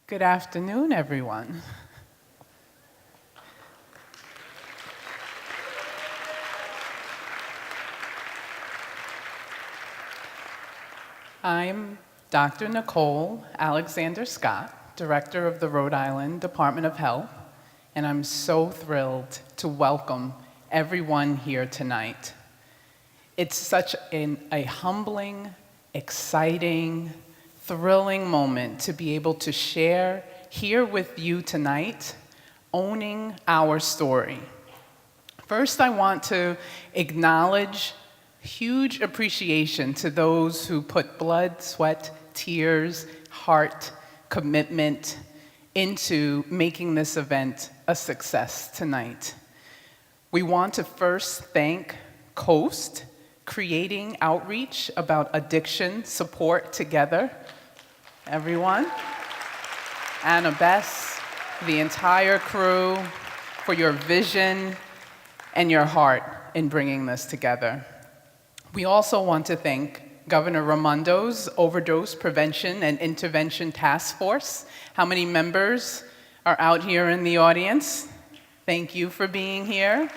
Good afternoon, everyone. I'm Dr. Nicole Alexander-Scott, Director of the Rhode Island Department of Health, and I'm so thrilled to welcome everyone here tonight. It's such a humbling, exciting, thrilling moment to be able to share here with you tonight, owning our story. First, I want to acknowledge huge appreciation to those who put blood, sweat, tears, heart, commitment into making this event a success tonight. We want to first thank COAAST, creating outreach about addiction support together. Everyone, Anna Bess, the entire crew, for your vision and your heart in bringing this together. We also want to thank Governor Raimondo's Overdose Prevention and Intervention Task Force. How many members are out here in the audience? Thank you for being here.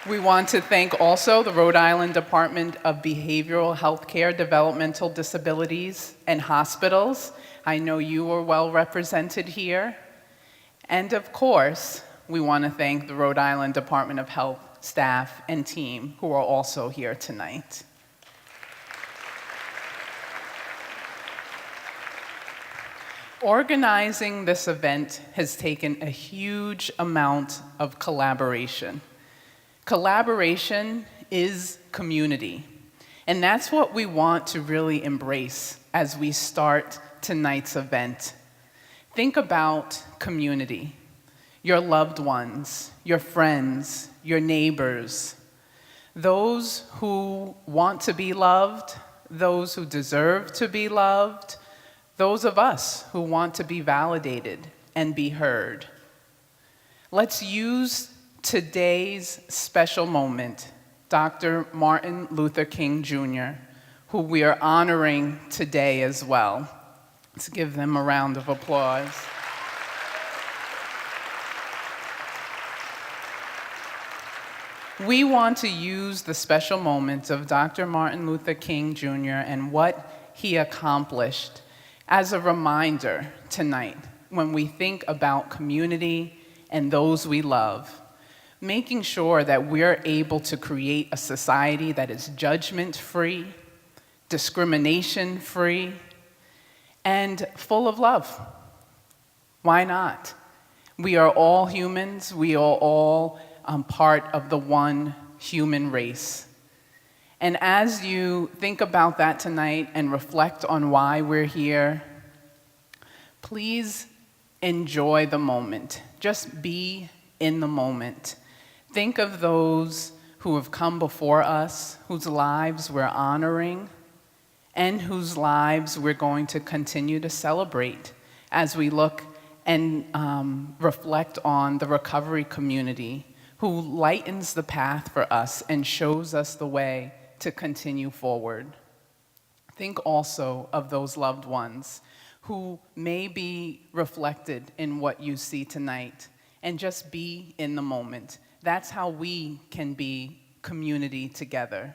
We want to thank also the Rhode Island Department of Behavioral Healthcare, Developmental Disabilities, and Hospitals. I know you are well represented here. And of course, we want to thank the Rhode Island Department of Health staff and team who are also here tonight. Organizing this event has taken a huge amount of collaboration. Collaboration is community, and that's what we want to really embrace as we start tonight's event. Think about community, your loved ones, your friends, your neighbors, those who want to be loved, those who deserve to be loved, those of us who want to be validated and be heard. Let's use today's special moment, Dr. Martin Luther King Jr., who we are honoring today as well. Let's give them a round of applause. We want to use the special moment of Dr. Martin Luther King Jr. and what he accomplished as a reminder tonight when we think about community and those we love, making sure that we're able to create a society that is judgment-free, discrimination-free, and full of love. Why not? We are all humans. We are all part of the one human race. And as you think about that tonight and reflect on why we're here, please enjoy the moment. Just be in the moment. Think of those who have come before us, whose lives we're honoring, and whose lives we're going to continue to celebrate as we look and reflect on the recovery community who lightens the path for us and shows us the way to continue forward. Think also of those loved ones who may be reflected in what you see tonight, and just be in the moment. That's how we can be community together.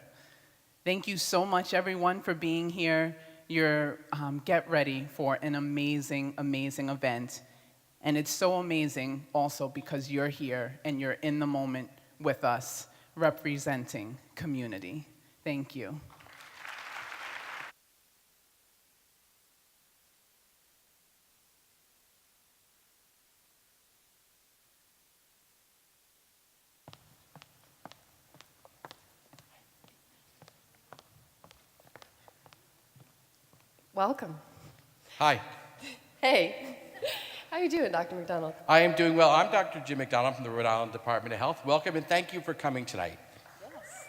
Thank you so much, everyone, for being here. Get ready for an amazing, amazing event. And it's so amazing also because you're here and you're in the moment with us, representing community. Thank you. Welcome. Hi. Hey. How are you doing, Dr. McDonald? I am doing well. I'm Dr. Jim McDonald from the Rhode Island Department of Health. Welcome and thank you for coming tonight. Yes.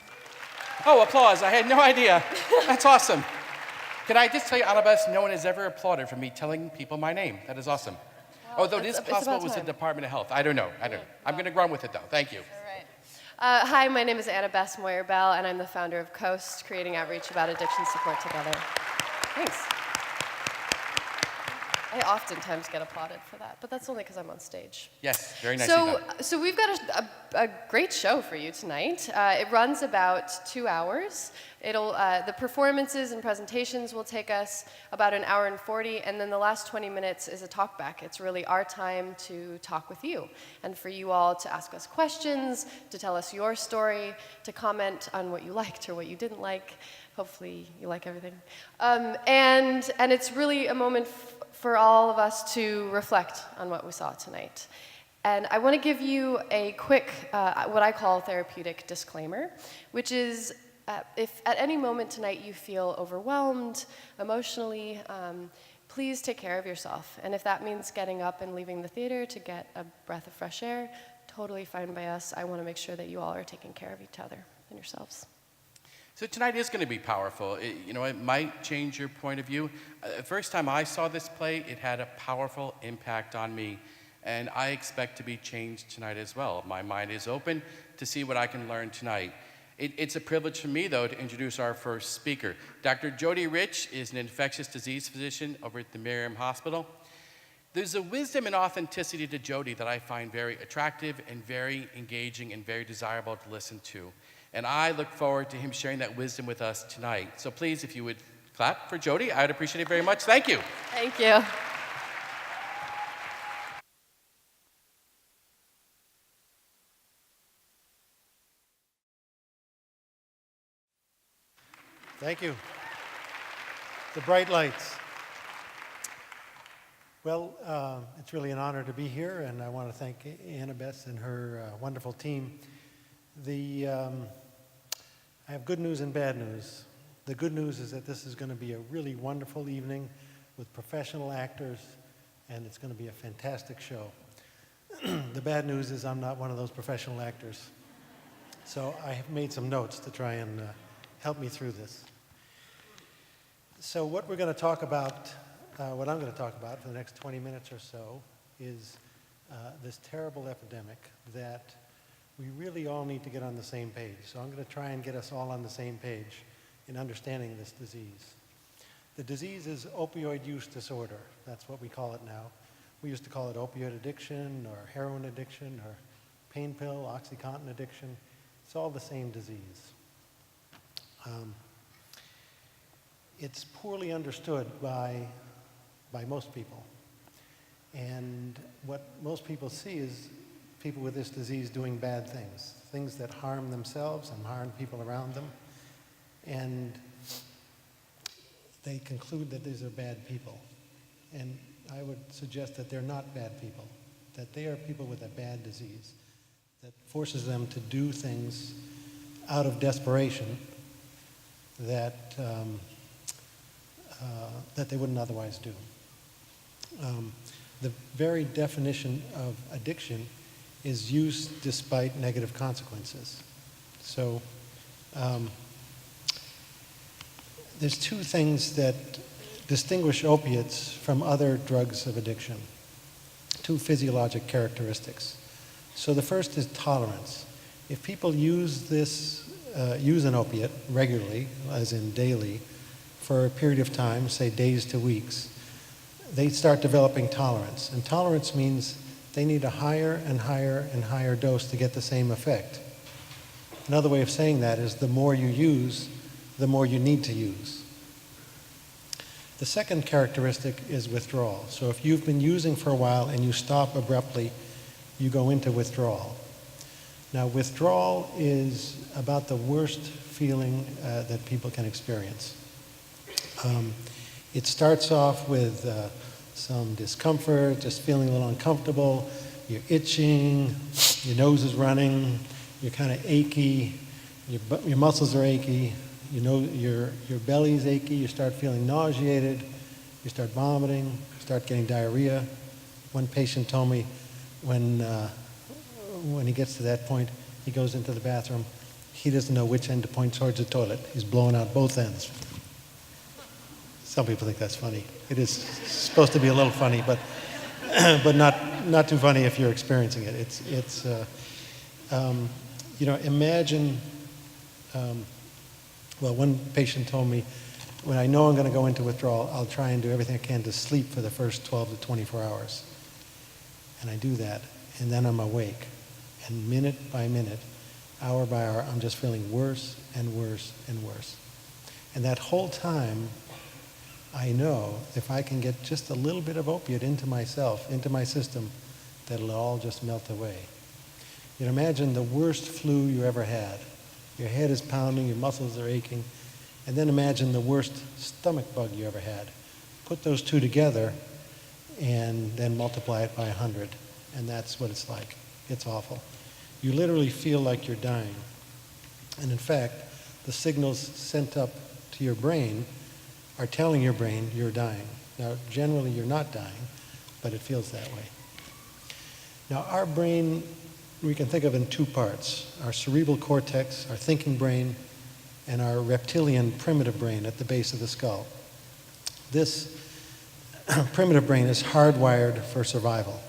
Oh, applause. I had no idea. That's awesome. Can I just tell you, Annabeth, no one has ever applauded for me telling people my name. That is awesome. Well, although it is possible it was the Department of Health. I don't know. I'm going to run with it, though. Thank you. All right. Hi, my name is Anna Bess Moyer-Bell, and I'm the founder of COAAST, creating outreach about addiction support together. Thanks. I oftentimes get applauded for that, but that's only because I'm on stage. Yes, very nicely done. So we've got a great show for you tonight. It runs about 2 hours. The performances and presentations will take us about 1 hour and 40, and then the last 20 minutes is a talk back. It's really our time to talk with you, and for you all to ask us questions, to tell us your story, to comment on what you liked or what you didn't like. Hopefully you like everything. And it's really a moment for all of us to reflect on what we saw tonight. And I want to give you a quick, what I call therapeutic disclaimer, which is if at any moment tonight you feel overwhelmed emotionally, please take care of yourself. And if that means getting up and leaving the theater to get a breath of fresh air, totally fine by us. I want to make sure that you all are taking care of each other and yourselves. So tonight is going to be powerful. It might change your point of view. The first time I saw this play, it had a powerful impact on me, and I expect to be changed tonight as well. My mind is open to see what I can learn tonight. It's a privilege for me, though, to introduce our first speaker. Dr. Jody Rich is an infectious disease physician over at the Miriam Hospital. There's a wisdom and authenticity to Jody that I find very attractive and very engaging and very desirable to listen to. And I look forward to him sharing that wisdom with us tonight. So please, if you would clap for Jody, I would appreciate it very much. Thank you. Thank you. Thank you. The bright lights. Well, it's really an honor to be here, and I want to thank Annabeth and her wonderful team. I have good news and bad news. The good news is that this is going to be a really wonderful evening with professional actors, and it's going to be a fantastic show. The bad news is I'm not one of those professional actors. So I have made some notes to try and help me through this. So what we're going to talk about, what I'm going to talk about for the next 20 minutes or so is this terrible epidemic that we really all need to get on the same page. So I'm going to try and get us all on the same page in understanding this disease. The disease is opioid use disorder. That's what we call it now. We used to call it opioid addiction or heroin addiction or pain pill, OxyContin addiction. It's all the same disease. It's poorly understood by most people. And what most people see is people with this disease doing bad things, things that harm themselves and harm people around them. And they conclude that these are bad people. And I would suggest that they're not bad people, that they are people with a bad disease that forces them to do things out of desperation that they wouldn't otherwise do. The very definition of addiction is use despite negative consequences. So there's two things that distinguish opiates from other drugs of addiction, two physiologic characteristics. So the first is tolerance. If people use an opiate regularly, as in daily, for a period of time, say days to weeks, they start developing tolerance. And tolerance means they need a higher and higher and higher dose to get the same effect. Another way of saying that is the more you use, the more you need to use. The second characteristic is withdrawal. So if you've been using for a while and you stop abruptly, you go into withdrawal. Now, withdrawal is about the worst feeling that people can experience. It starts off with some discomfort, just feeling a little uncomfortable. You're itching, your nose is running, you're kind of achy, your muscles are achy, you know your belly's achy, you start feeling nauseated, you start vomiting, you start getting diarrhea. One patient told me when he gets to that point, he goes into the bathroom, he doesn't know which end to point towards the toilet. He's blowing out both ends. Some people think that's funny. It is supposed to be a little funny, but not too funny if you're experiencing it. Imagine. Well, one patient told me when I know I'm going to go into withdrawal, I'll try and do everything I can to sleep for the first 12 to 24 hours. And I do that, and then I'm awake. And minute by minute, hour by hour, I'm just feeling worse and worse and worse. And that whole time, I know if I can get just a little bit of opiate into myself, into my system, that it'll all just melt away. You know, imagine the worst flu you ever had. Your head is pounding, your muscles are aching, and then imagine the worst stomach bug you ever had. Put those two together and then multiply it by 100, and that's what it's like. It's awful. You literally feel like you're dying. And in fact, the signals sent up to your brain are telling your brain you're dying. Now, generally you're not dying, but it feels that way. Now, our brain, we can think of in two parts: our cerebral cortex, our thinking brain, and our reptilian primitive brain at the base of the skull. This primitive brain is hardwired for survival.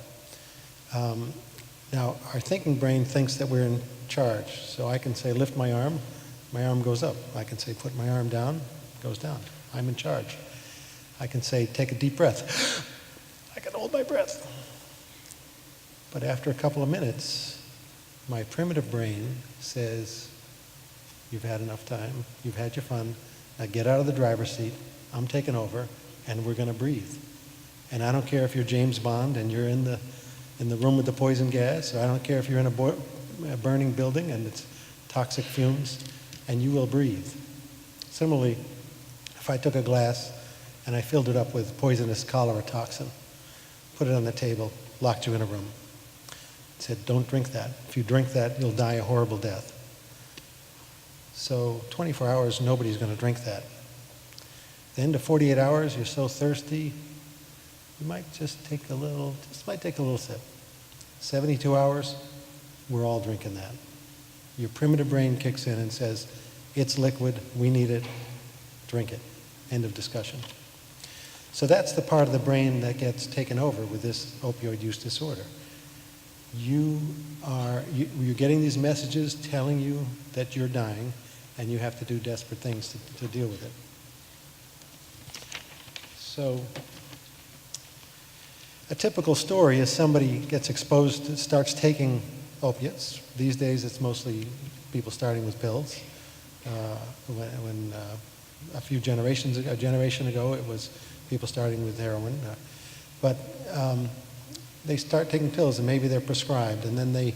Now, our thinking brain thinks that we're in charge. So I can say, lift my arm goes up. I can say, put my arm down, it goes down. I'm in charge. I can say, take a deep breath. I can hold my breath. But after a couple of minutes, my primitive brain says, you've had enough time, you've had your fun, now get out of the driver's seat, I'm taking over, and we're going to breathe. And I don't care if you're James Bond and you're in the room with the poison gas, or I don't care if you're in a burning building and it's toxic fumes, and you will breathe. Similarly, if I took a glass and I filled it up with poisonous cholera toxin, put it on the table, locked you in a room, said, don't drink that. If you drink that, you'll die a horrible death. So 24 hours, nobody's going to drink that. At the end of 48 hours, you're so thirsty, you might just might take a little sip. 72 hours, we're all drinking that. Your primitive brain kicks in and says, it's liquid, we need it, drink it. End of discussion. So that's the part of the brain that gets taken over with this opioid use disorder. You're getting these messages telling you that you're dying, and you have to do desperate things to deal with it. So a typical story is somebody gets exposed, starts taking opiates. These days it's mostly people starting with pills. When a generation ago it was people starting with heroin. But they start taking pills, and maybe they're prescribed, and then they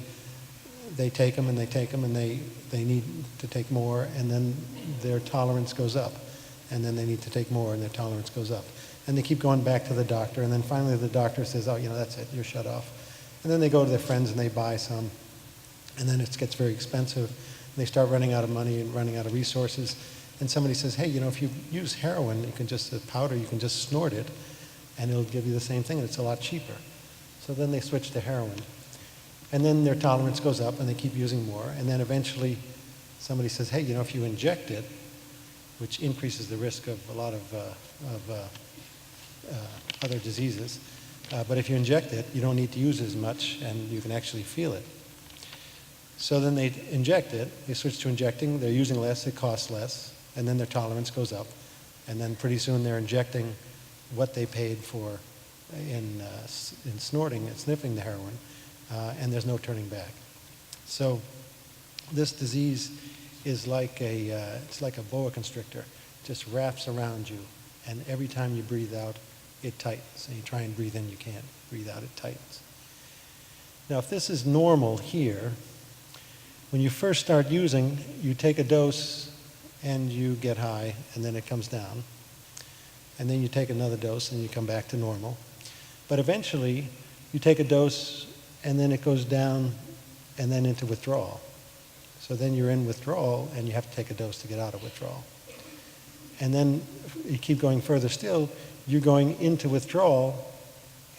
take them and they take them, and they need to take more, and then their tolerance goes up, and then they need to take more, and their tolerance goes up. And they keep going back to the doctor, and then finally the doctor says, oh, that's it, you're shut off. And then they go to their friends and they buy some, and then it gets very expensive, and they start running out of money and running out of resources. And somebody says, hey, if you use heroin, you can just, powder, you can just snort it, and it'll give you the same thing, and it's a lot cheaper. So then they switch to heroin. And then their tolerance goes up, and they keep using more, and then eventually somebody says, hey, if you inject it, which increases the risk of a lot of other diseases. But if you inject it, you don't need to use it as much, and you can actually feel it. So then they inject it, they switch to injecting, they're using less, it costs less, and then their tolerance goes up. And then pretty soon they're injecting what they paid for in snorting and sniffing the heroin, and there's no turning back. So this disease is it's like a boa constrictor, it just wraps around you, and every time you breathe out, it tightens. And you try and breathe in, you can't. Breathe out, it tightens. Now, if this is normal here, when you first start using, you take a dose and you get high, and then it comes down. And then you take another dose and you come back to normal. But eventually, you take a dose and then it goes down and then into withdrawal. So then you're in withdrawal and you have to take a dose to get out of withdrawal. And then you keep going further still, you're going into withdrawal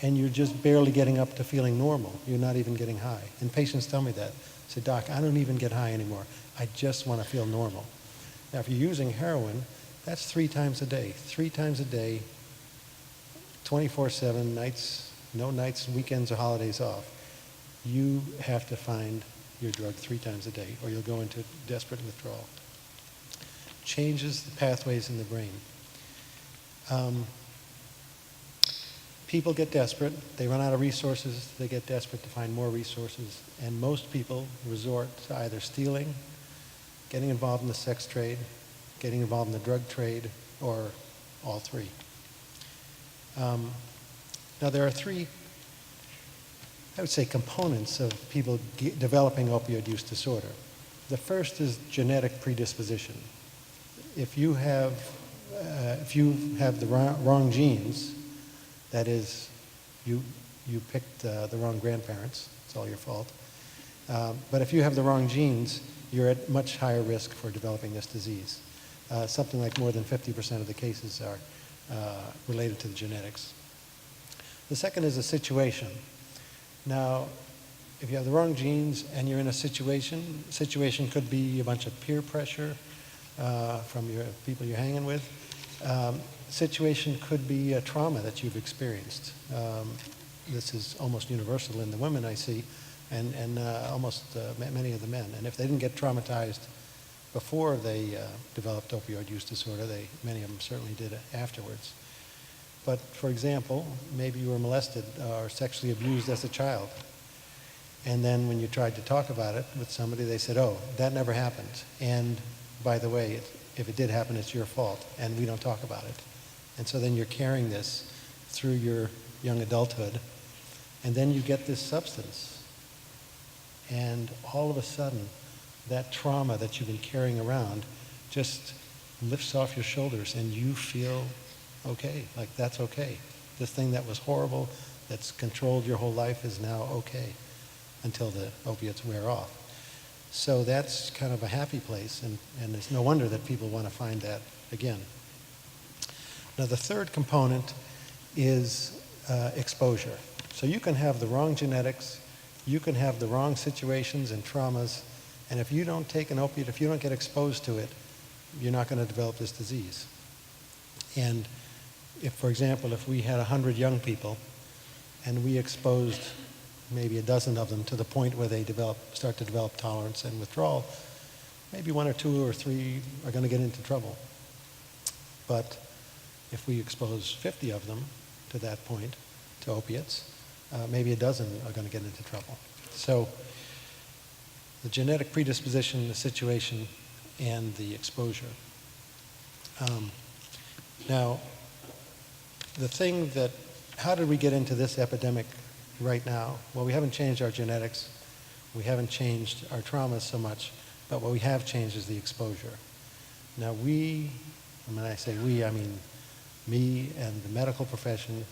and you're just barely getting up to feeling normal. You're not even getting high. And patients tell me that. Say, Doc, I don't even get high anymore. I just want to feel normal. Now, if you're using heroin, that's 3 times a day. 3 times a day, 24/7, no nights, weekends, or holidays off. You have to find your drug 3 times a day, or you'll go into desperate withdrawal. Changes the pathways in the brain. People get desperate. They run out of resources. They get desperate to find more resources. And most people resort to either stealing, getting involved in the sex trade, getting involved in the drug trade, or all three. Now, there are three, I would say, components of people developing opioid use disorder. The first is genetic predisposition. If you have the wrong genes, that is, you picked the wrong grandparents, it's all your fault. But if you have the wrong genes, you're at much higher risk for developing this disease. Something like more than 50% of the cases are related to the genetics. The second is a situation. Now, if you have the wrong genes and you're in a situation could be a bunch of peer pressure from your people you're hanging with. Situation could be a trauma that you've experienced. This is almost universal in the women I see, and almost many of the men. And if they didn't get traumatized before they developed opioid use disorder, many of them certainly did afterwards. But for example, maybe you were molested or sexually abused as a child. And then when you tried to talk about it with somebody, they said, oh, that never happened. And by the way, if it did happen, it's your fault, and we don't talk about it. And so then you're carrying this through your young adulthood, and then you get this substance. And all of a sudden, that trauma that you've been carrying around just lifts off your shoulders, and you feel okay, like that's okay. This thing that was horrible, that's controlled your whole life, is now okay until the opiates wear off. So that's kind of a happy place, and it's no wonder that people want to find that again. Now, the third component is exposure. So you can have the wrong genetics, you can have the wrong situations and traumas, and if you don't take an opiate, if you don't get exposed to it, you're not going to develop this disease. And if, for example, if we had 100 young people and we exposed maybe a dozen of them to the point where they start to develop tolerance and withdrawal, maybe one or two or three are going to get into trouble. But if we expose 50 of them to that point, to opiates, maybe a dozen are going to get into trouble. So the genetic predisposition, the situation, and the exposure. Now, the thing that, how did we get into this epidemic right now? Well, we haven't changed our genetics. We haven't changed our traumas so much, but what we have changed is the exposure. Now when I say we, I mean me and the medical profession,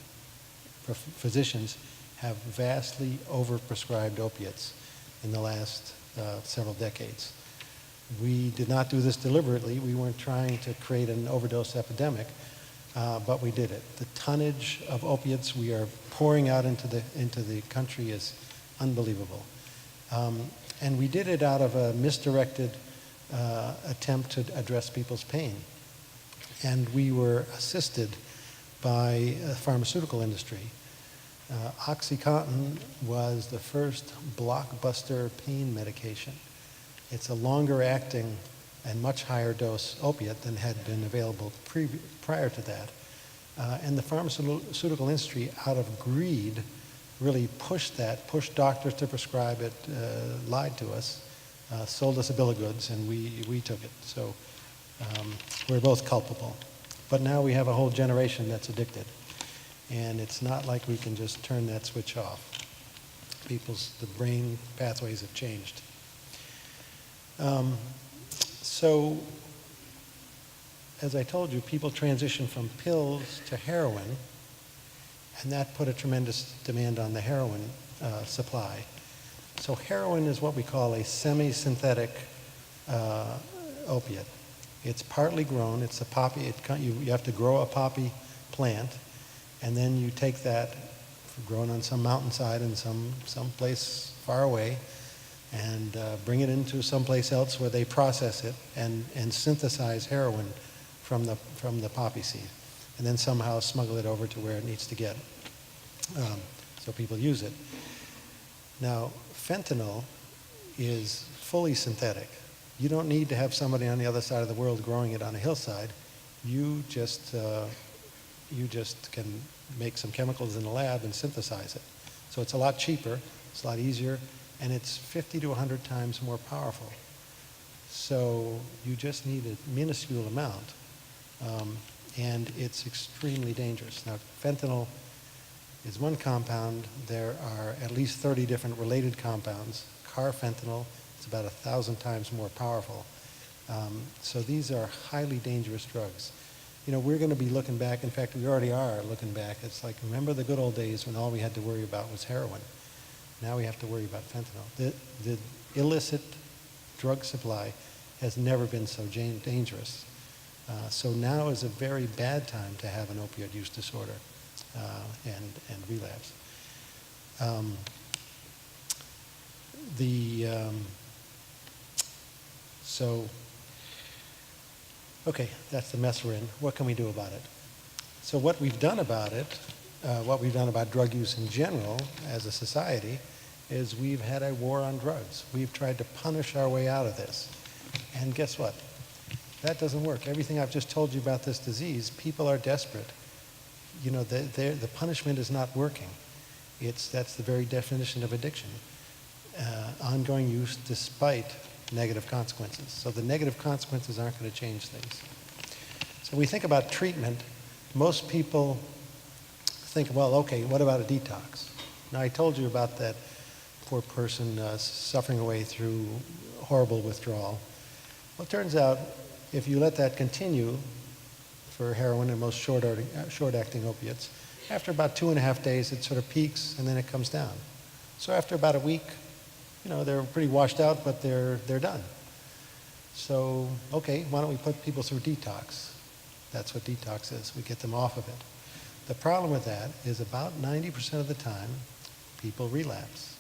physicians, have vastly overprescribed opiates in the last several decades. We did not do this deliberately. We weren't trying to create an overdose epidemic, but we did it. The tonnage of opiates we are pouring out into the country is unbelievable. And we did it out of a misdirected attempt to address people's pain. And we were assisted by the pharmaceutical industry. OxyContin was the first blockbuster pain medication. It's a longer acting and much higher dose opiate than had been available prior to that. And the pharmaceutical industry, out of greed, really pushed doctors to prescribe it, lied to us, sold us a bill of goods, and we took it. So we're both culpable. But now we have a whole generation that's addicted. And it's not like we can just turn that switch off. The brain pathways have changed. So, as I told you, people transition from pills to heroin, and that put a tremendous demand on the heroin supply. So heroin is what we call a semi-synthetic opiate. It's partly grown. It's a poppy. You have to grow a poppy plant, and then you take that, grown on some mountainside in some place far away, and bring it into some place else where they process it and synthesize heroin from the poppy seed, and then somehow smuggle it over to where it needs to get, so people use it. Now, fentanyl is fully synthetic. You don't need to have somebody on the other side of the world growing it on a hillside. You just you just can make some chemicals in the lab and synthesize it. So it's a lot cheaper, it's a lot easier, and it's 50 to 100 times more powerful. So you just need a minuscule amount, and it's extremely dangerous. Now, fentanyl is one compound. There are at least 30 different related compounds. Carfentanil is about 1,000 times more powerful. So these are highly dangerous drugs. You know, we're going to be looking back. In fact, we already are looking back. It's like, remember the good old days when all we had to worry about was heroin. Now we have to worry about fentanyl. The illicit drug supply has never been so dangerous. So now is a very bad time to have an opioid use disorder and relapse. Okay, that's the mess we're in. What can we do about it? So what we've done about it, what we've done about drug use in general as a society, is we've had a war on drugs. We've tried to punish our way out of this. And guess what? That doesn't work. Everything I've just told you about this disease, people are desperate. You know, the punishment is not working. That's the very definition of addiction. Ongoing use despite negative consequences. So the negative consequences aren't going to change things. So we think about treatment. Most people think, well, okay, what about a detox? Now, I told you about that poor person suffering away through horrible withdrawal. Well, it turns out if you let that continue for heroin and most short-acting opiates, after about 2.5 days, it sort of peaks and then it comes down. So after about a week, you know, they're pretty washed out, but they're done. So, okay, why don't we put people through detox? That's what detox is. We get them off of it. The problem with that is about 90% of the time, people relapse.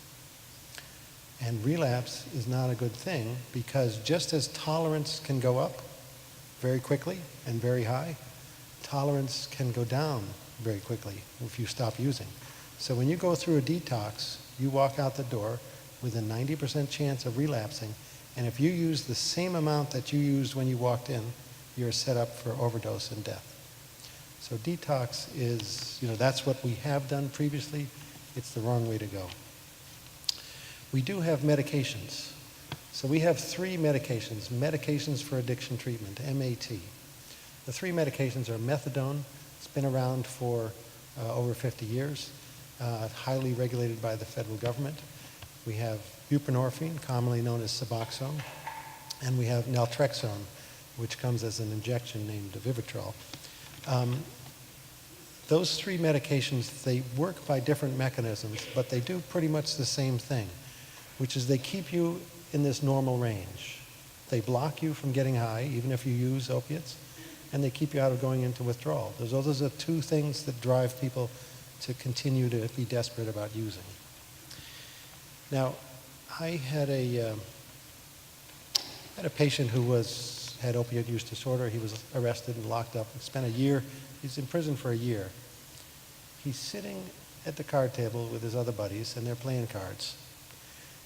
And relapse is not a good thing because just as tolerance can go up very quickly and very high, tolerance can go down very quickly if you stop using. So when you go through a detox, you walk out the door with a 90% chance of relapsing, and if you use the same amount that you used when you walked in, you're set up for overdose and death. So detox is, you know, that's what we have done previously. It's the wrong way to go. We do have medications. So we have 3 medications, medications for addiction treatment, MAT. The 3 medications are methadone. It's been around for over 50 years, highly regulated by the federal government. We have buprenorphine, commonly known as Suboxone, and we have naltrexone, which comes as an injection named Vivitrol. Those 3 medications, they work by different mechanisms, but they do pretty much the same thing, which is they keep you in this normal range. They block you from getting high, even if you use opiates, and they keep you out of going into withdrawal. Those are 2 things that drive people to continue to be desperate about using. Now, I had a patient who had opioid use disorder. He was arrested and locked up and spent a year. He's in prison for a year. He's sitting at the card table with his other buddies, and they're playing cards.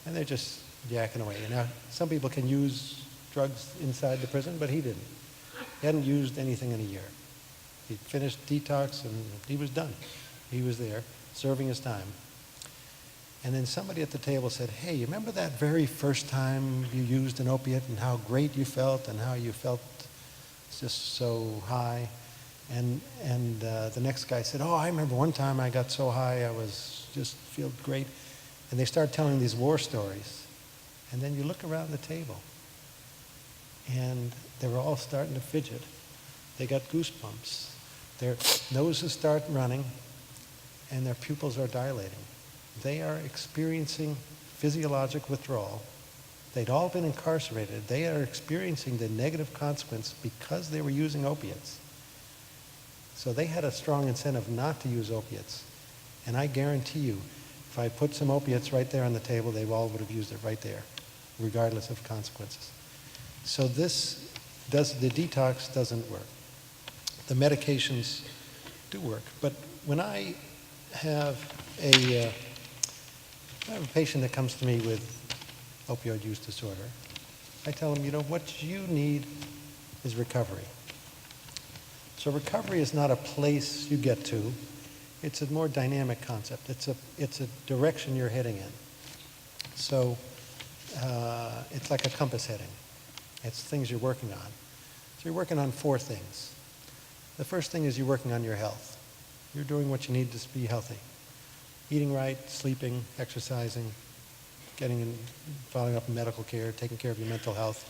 And they're just yakking away. Now, some people can use drugs inside the prison, but he didn't. He hadn't used anything in a year. He finished detox, and he was done. He was there, serving his time. And then somebody at the table said, hey, you remember that very first time you used an opiate and how great you felt and how you felt just so high? And the next guy said, oh, I remember one time I got so high I was just feel great. And they start telling these war stories. And then you look around the table and they were all starting to fidget. They got goosebumps. Their noses start running and their pupils are dilating. They are experiencing physiologic withdrawal. They'd all been incarcerated. They are experiencing the negative consequence because they were using opiates. So they had a strong incentive not to use opiates. And I guarantee you, if I put some opiates right there on the table, they all would have used it right there, regardless of consequences. So the detox doesn't work. The medications do work. But when I have a patient that comes to me with opioid use disorder, I tell them, you know, what you need is recovery. So recovery is not a place you get to. It's a more dynamic concept. It's a direction you're heading in. So it's like a compass heading. It's things you're working on. So you're working on 4 things. The first thing is you're working on your health. You're doing what you need to be healthy. Eating right, sleeping, exercising, following up on medical care, taking care of your mental health.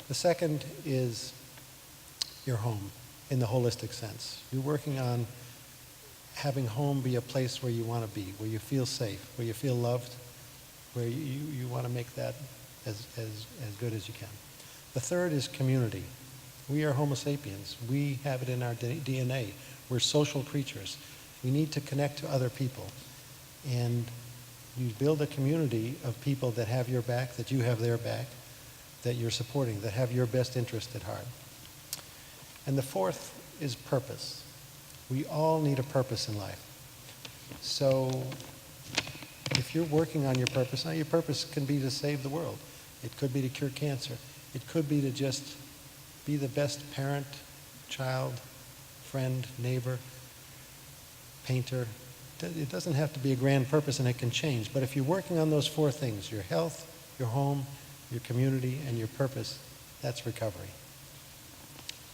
The second is your home in the holistic sense. You're working on having home be a place where you want to be, where you feel safe, where you feel loved, where you want to make that as good as you can. The third is community. We are Homo sapiens. We have it in our DNA. We're social creatures. We need to connect to other people. And you build a community of people that have your back, that you have their back, that you're supporting, that have your best interest at heart. And the fourth is purpose. We all need a purpose in life. So if you're working on your purpose, now your purpose can be to save the world. It could be to cure cancer. It could be to just be the best parent, child, friend, neighbor, painter. It doesn't have to be a grand purpose, and it can change. But if you're working on those 4 things, your health, your home, your community, and your purpose, that's recovery.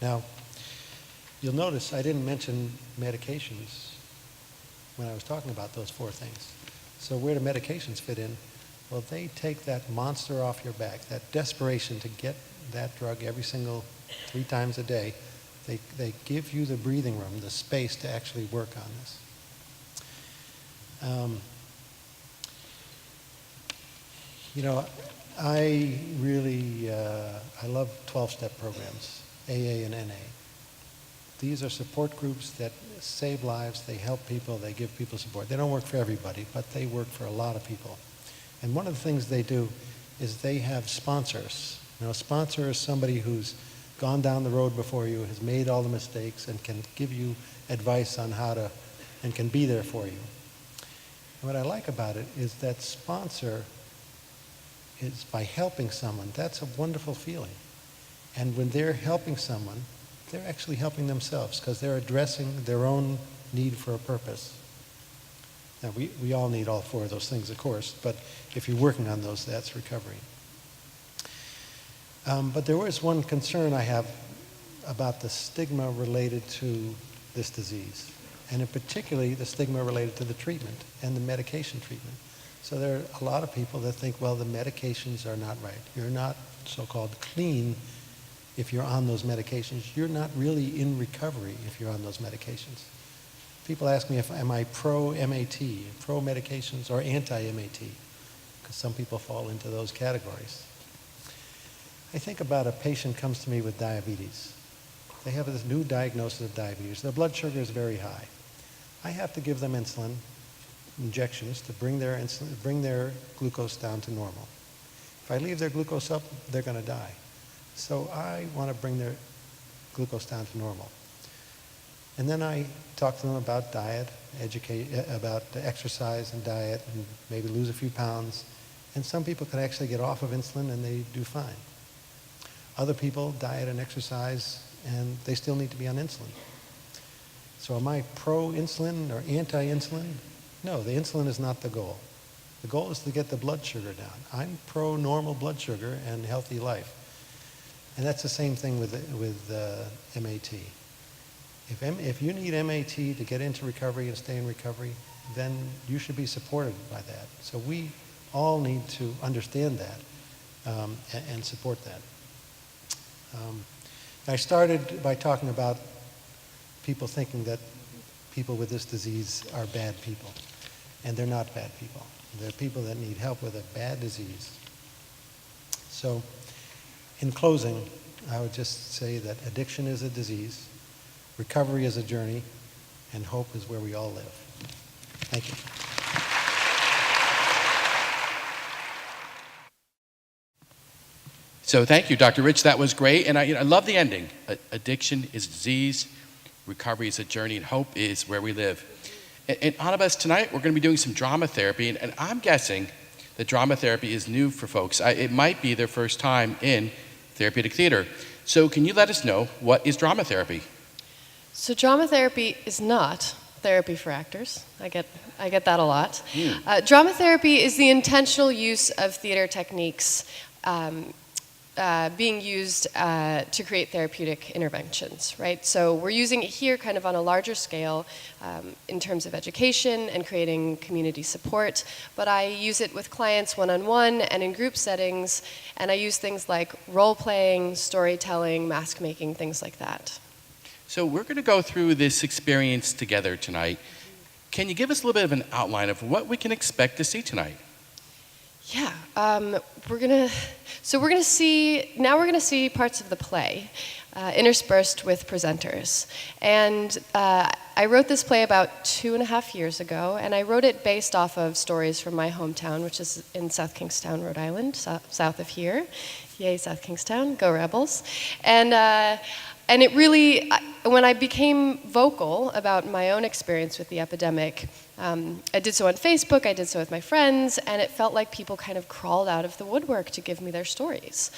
Now, you'll notice I didn't mention medications when I was talking about those 4 things. So where do medications fit in? Well, they take that monster off your back, that desperation to get that drug every single 3 times a day. They give you the breathing room, the space to actually work on this. I really, I love 12-step programs, AA and NA. These are support groups that save lives, they help people, they give people support. They don't work for everybody, but they work for a lot of people. And one of the things they do is they have sponsors. A sponsor is somebody who's gone down the road before you, has made all the mistakes, and can give you advice on how to, and can be there for you. And what I like about it is that sponsor is by helping someone. That's a wonderful feeling. And when they're helping someone, they're actually helping themselves because they're addressing their own need for a purpose. Now, we all need all 4 of those things, of course, but if you're working on those, that's recovery. But there was one concern I have about the stigma related to this disease, and in particularly the stigma related to the treatment and the medication treatment. So there are a lot of people that think, well, the medications are not right. You're not so-called clean if you're on those medications. You're not really in recovery if you're on those medications. People ask me am I pro-MAT, pro-medications, or anti-MAT, because some people fall into those categories. I think about a patient comes to me with diabetes. They have this new diagnosis of diabetes. Their blood sugar is very high. I have to give them insulin injections to bring their glucose down to normal. If I leave their glucose up, they're going to die. So I want to bring their glucose down to normal. And then I talk to them about diet, about exercise and diet, and maybe lose a few pounds. And some people can actually get off of insulin and they do fine. Other people diet and exercise and they still need to be on insulin. So am I pro-insulin or anti-insulin? No, the insulin is not the goal. The goal is to get the blood sugar down. I'm pro-normal blood sugar and healthy life. And that's the same thing with MAT. If you need MAT to get into recovery and stay in recovery, then you should be supported by that. So we all need to understand that and support that. I started by talking about people thinking that people with this disease are bad people. And they're not bad people. They're people that need help with a bad disease. So, in closing, I would just say that addiction is a disease, recovery is a journey, and hope is where we all live. Thank you. So thank you, Dr. Rich. That was great. And I love the ending. Addiction is a disease, recovery is a journey, and hope is where we live. And on of us tonight, we're going to be doing some drama therapy. And I'm guessing that drama therapy is new for folks. It might be their first time in therapeutic theater. So can you let us know, what is drama therapy? So drama therapy is not therapy for actors. I get that a lot. Drama therapy is the intentional use of theater techniques being used to create therapeutic interventions, right? So we're using it here kind of on a larger scale in terms of education and creating community support, but I use it with clients one-on-one and in group settings, and I use things like role-playing, storytelling, mask making, things like that. So we're going to go through this experience together tonight. Can you give us a little bit of an outline of what we can expect to see tonight? Yeah, we're gonna see parts of the play interspersed with presenters. And I wrote this play about 2.5 years ago, and I wrote it based off of stories from my hometown, which is in South Kingstown, Rhode Island, south of here. Yay, South Kingstown, go Rebels. And it really, when I became vocal about my own experience with the epidemic, I did so on Facebook, I did so with my friends, and it felt like people kind of crawled out of the woodwork to give me their stories.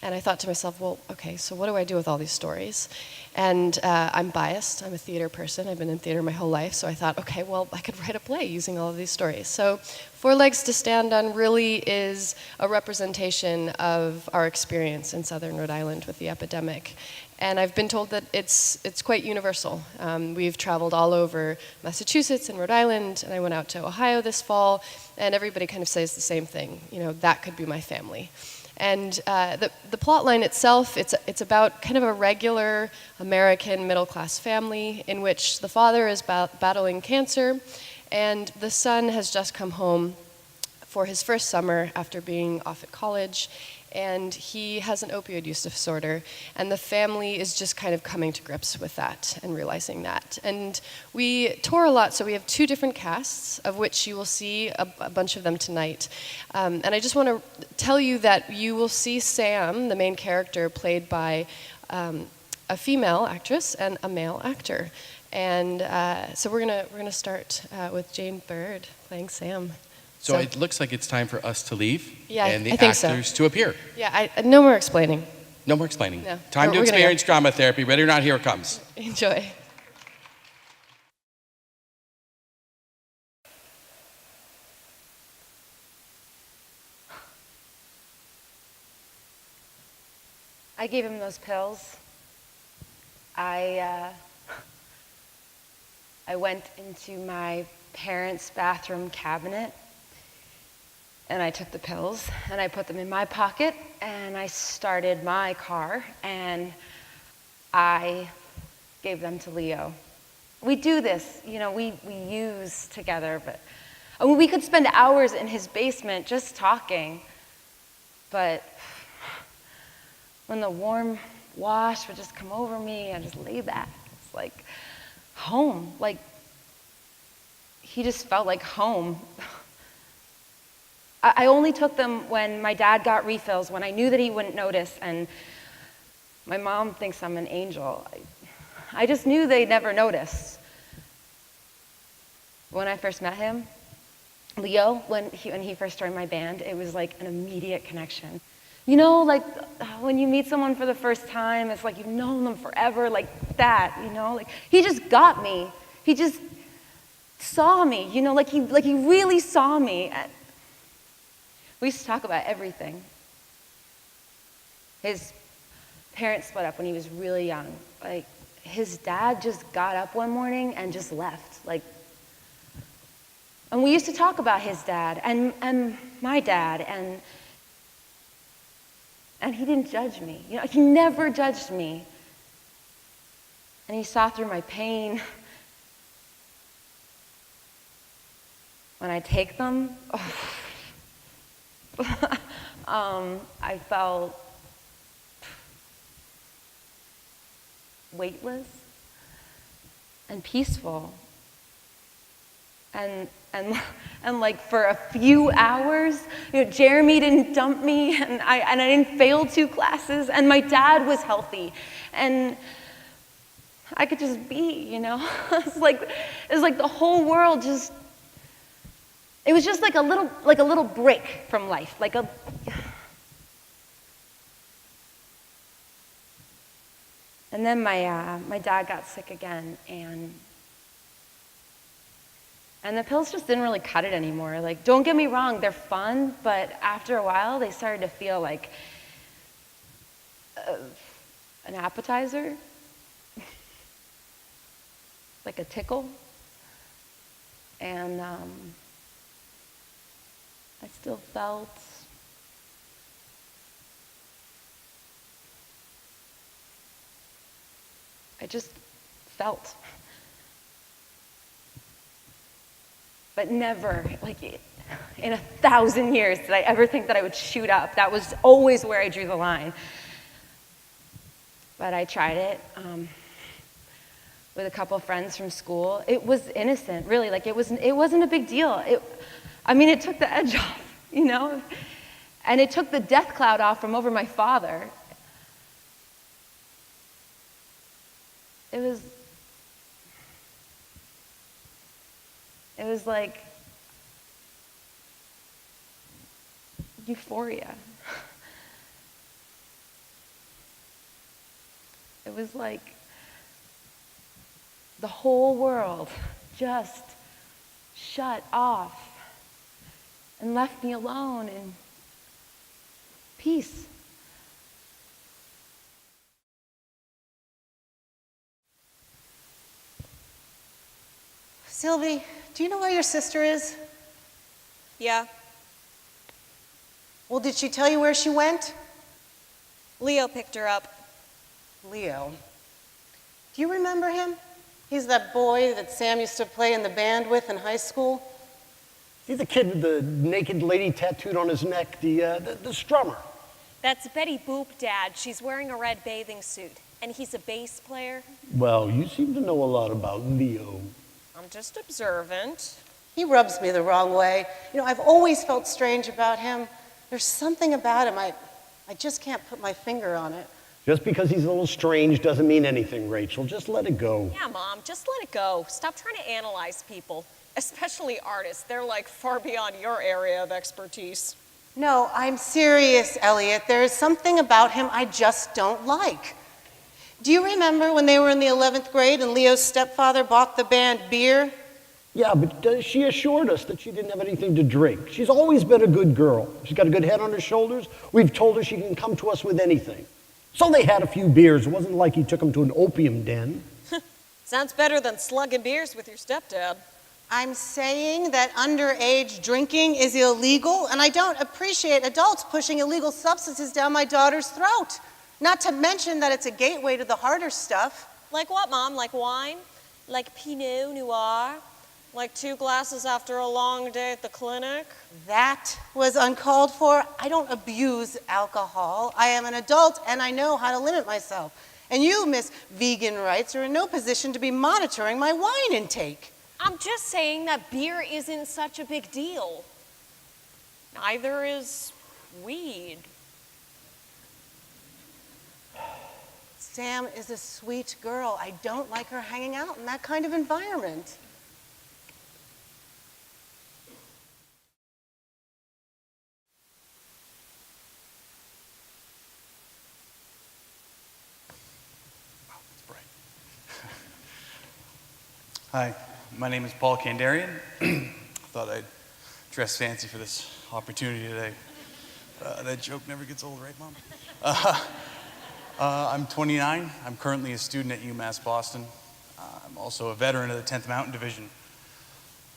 And I thought to myself, well, okay, so what do I do with all these stories? And I'm biased, I'm a theater person, I've been in theater my whole life, so I thought, okay, well, I could write a play using all of these stories. So Four Legs to Stand On really is a representation of our experience in southern Rhode Island with the epidemic. And I've been told that it's quite universal. We've traveled all over Massachusetts and Rhode Island, and I went out to Ohio this fall, and everybody kind of says the same thing. You know, that could be my family. And the plot line itself, it's about kind of a regular American middle-class family in which the father is battling cancer, and the son has just come home for his first summer after being off at college, and he has an opioid use disorder, and the family is just kind of coming to grips with that and realizing that. And we tour a lot, so we have 2 different casts, of which you will see a bunch of them tonight. And I just want to tell you that you will see Sam, the main character, played by a female actress and a male actor. And so we're gonna start with Jane Bird playing Sam. So it looks like it's time for us to leave and the I think actors to appear. Yeah, no more explaining. No more explaining. No. Time to experience drama therapy. Ready or not, here it comes. Enjoy. I gave him those pills. I went into my parents' bathroom cabinet and I took the pills and I put them in my pocket and I started my car and I gave them to Leo. We do this, you know, we use together, but I mean, we could spend hours in his basement just talking, but when the warm wash would just come over me, I just lay back. It's like home, like he just felt like home. I only took them when my dad got refills, when I knew that he wouldn't notice, and my mom thinks I'm an angel. I just knew they'd never notice. When I first met him, Leo, when he first joined my band, it was like an immediate connection. You know, like when you meet someone for the first time, it's like you've known them forever, like that, you know? Like he just got me. He just saw me, you know, like he really saw me. We used to talk about everything. His parents split up when he was really young. Like, his dad just got up one morning and just left. Like, and we used to talk about his dad and my dad, and he didn't judge me. You know, he never judged me. And he saw through my pain. When I take them, I felt weightless and peaceful. And like for a few hours, you know, Jeremy didn't dump me, and I didn't fail 2 classes, and my dad was healthy, and I could just be, you know. It's like the whole world just. It was just like a little break from life, like a. And then my dad got sick again, and the pills just didn't really cut it anymore. Like, don't get me wrong, they're fun, but after a while, they started to feel like an appetizer, like a tickle. And I still felt I just felt. But never, like in 1,000 years, did I ever think that I would shoot up. That was always where I drew the line. But I tried it with a couple of friends from school. It was innocent, really. Like it wasn't a big deal. It took the edge off, you know? And it took the death cloud off from over my father. It was like euphoria. It was like the whole world just shut off and left me alone in peace. Sylvie, do you know where your sister is? Yeah, Well, did she tell you where she went? Leo picked her up. Leo. Do you remember him? He's that boy that Sam used to play in the band with in high school. He's the kid with the naked lady tattooed on his neck, the strummer. That's Betty Boop, Dad. She's wearing a red bathing suit. And he's a bass player. Well, you seem to know a lot about Leo. I'm just observant. He rubs me the wrong way. You know, I've always felt strange about him. There's something about him, I just can't put my finger on it. Just because he's a little strange doesn't mean anything, Rachel. Just let it go. Yeah, Mom, just let it go. Stop trying to analyze people, especially artists. They're like far beyond your area of expertise. No, I'm serious, Elliot. There is something about him I just don't like. Do you remember when they were in the 11th grade and Leo's stepfather bought the band beer? Yeah, but she assured us that she didn't have anything to drink. She's always been a good girl. She's got a good head on her shoulders. We've told her she can come to us with anything. So they had a few beers. It wasn't like he took them to an opium den. Sounds better than slugging beers with your stepdad. I'm saying that underage drinking is illegal, and I don't appreciate adults pushing illegal substances down my daughter's throat. Not to mention that it's a gateway to the harder stuff. Like what, Mom? Like wine? Like Pinot Noir? Like 2 glasses after a long day at the clinic? That was uncalled for. I don't abuse alcohol. I am an adult, and I know how to limit myself. And you, Miss Vegan Rights, are in no position to be monitoring my wine intake. I'm just saying that beer isn't such a big deal. Neither is weed. Sam is a sweet girl. I don't like her hanging out in that kind of environment. Wow, it's bright. Hi, my name is Paul Kandarian. Thought I'd dress fancy for this opportunity today. That joke never gets old, right, Mom? I'm 29. I'm currently a student at UMass Boston. I'm also a veteran of the 10th Mountain Division.